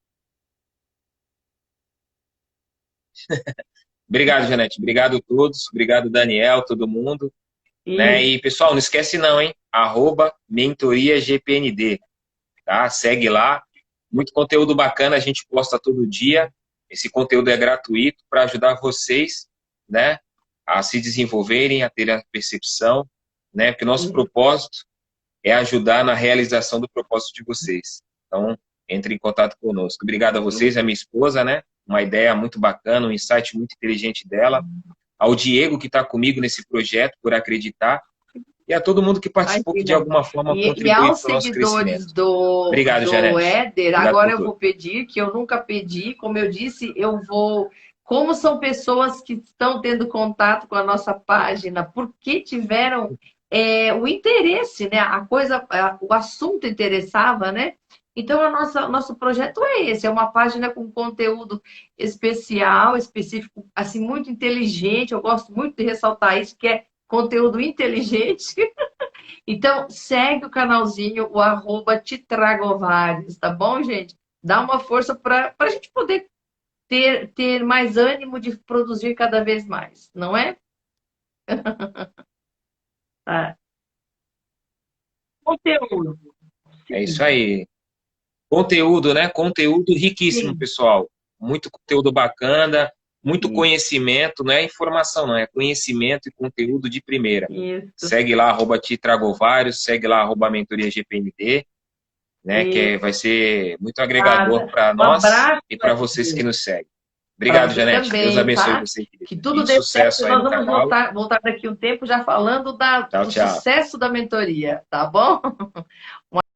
Obrigado, Janete. Obrigado a todos. Obrigado, Daniel, todo mundo. Né? Isso, E, pessoal, não esquece não, hein? @mentoriagpnd, tá? Segue lá. Muito conteúdo bacana, a gente posta todo dia. Esse conteúdo é gratuito para ajudar vocês, né? A se desenvolverem, a terem a percepção, né? Porque o nosso propósito é ajudar na realização do propósito de vocês. Então, entre em contato conosco. Obrigado a vocês, a minha esposa, né? Uma ideia muito bacana, um insight muito inteligente dela. Ao Diego, que está comigo nesse projeto, por acreditar. E a todo mundo que participou, que de imagina. alguma forma E contribuiu aos para o nosso seguidores crescimento. Obrigado, do Janete. Éder, Obrigado agora por eu tudo. vou pedir, que eu nunca pedi, como eu disse, eu vou. Como são pessoas que estão tendo contato com a nossa página, porque tiveram o interesse, né? O assunto interessava, né? Então, o nosso projeto é esse, é uma página com conteúdo especial, específico, assim, muito inteligente. Eu gosto muito de ressaltar isso, que é conteúdo inteligente. Então, segue o canalzinho, o @Te Trago Vários, tá bom, gente? Dá uma força para a gente poder ter mais ânimo de produzir cada vez mais, não é? Tá. Conteúdo. É isso Sim, aí. Conteúdo, né? Conteúdo riquíssimo, sim, pessoal. Muito conteúdo bacana, muito isso, conhecimento, não é informação, não, é conhecimento e conteúdo de primeira. isso, Segue lá, @Te Trago Vários, segue lá, @Mentoria GPND, né? Vai isso. ser muito agregador Nada. para Um nós abraço e para vocês que nos seguem. para Obrigado, você Janete. Deus também, abençoe tá? você, querido. Que tudo E dê certo sucesso e aí nós no vamos canal. voltar daqui um tempo já falando Tchau, do tchau. sucesso da mentoria, tá bom?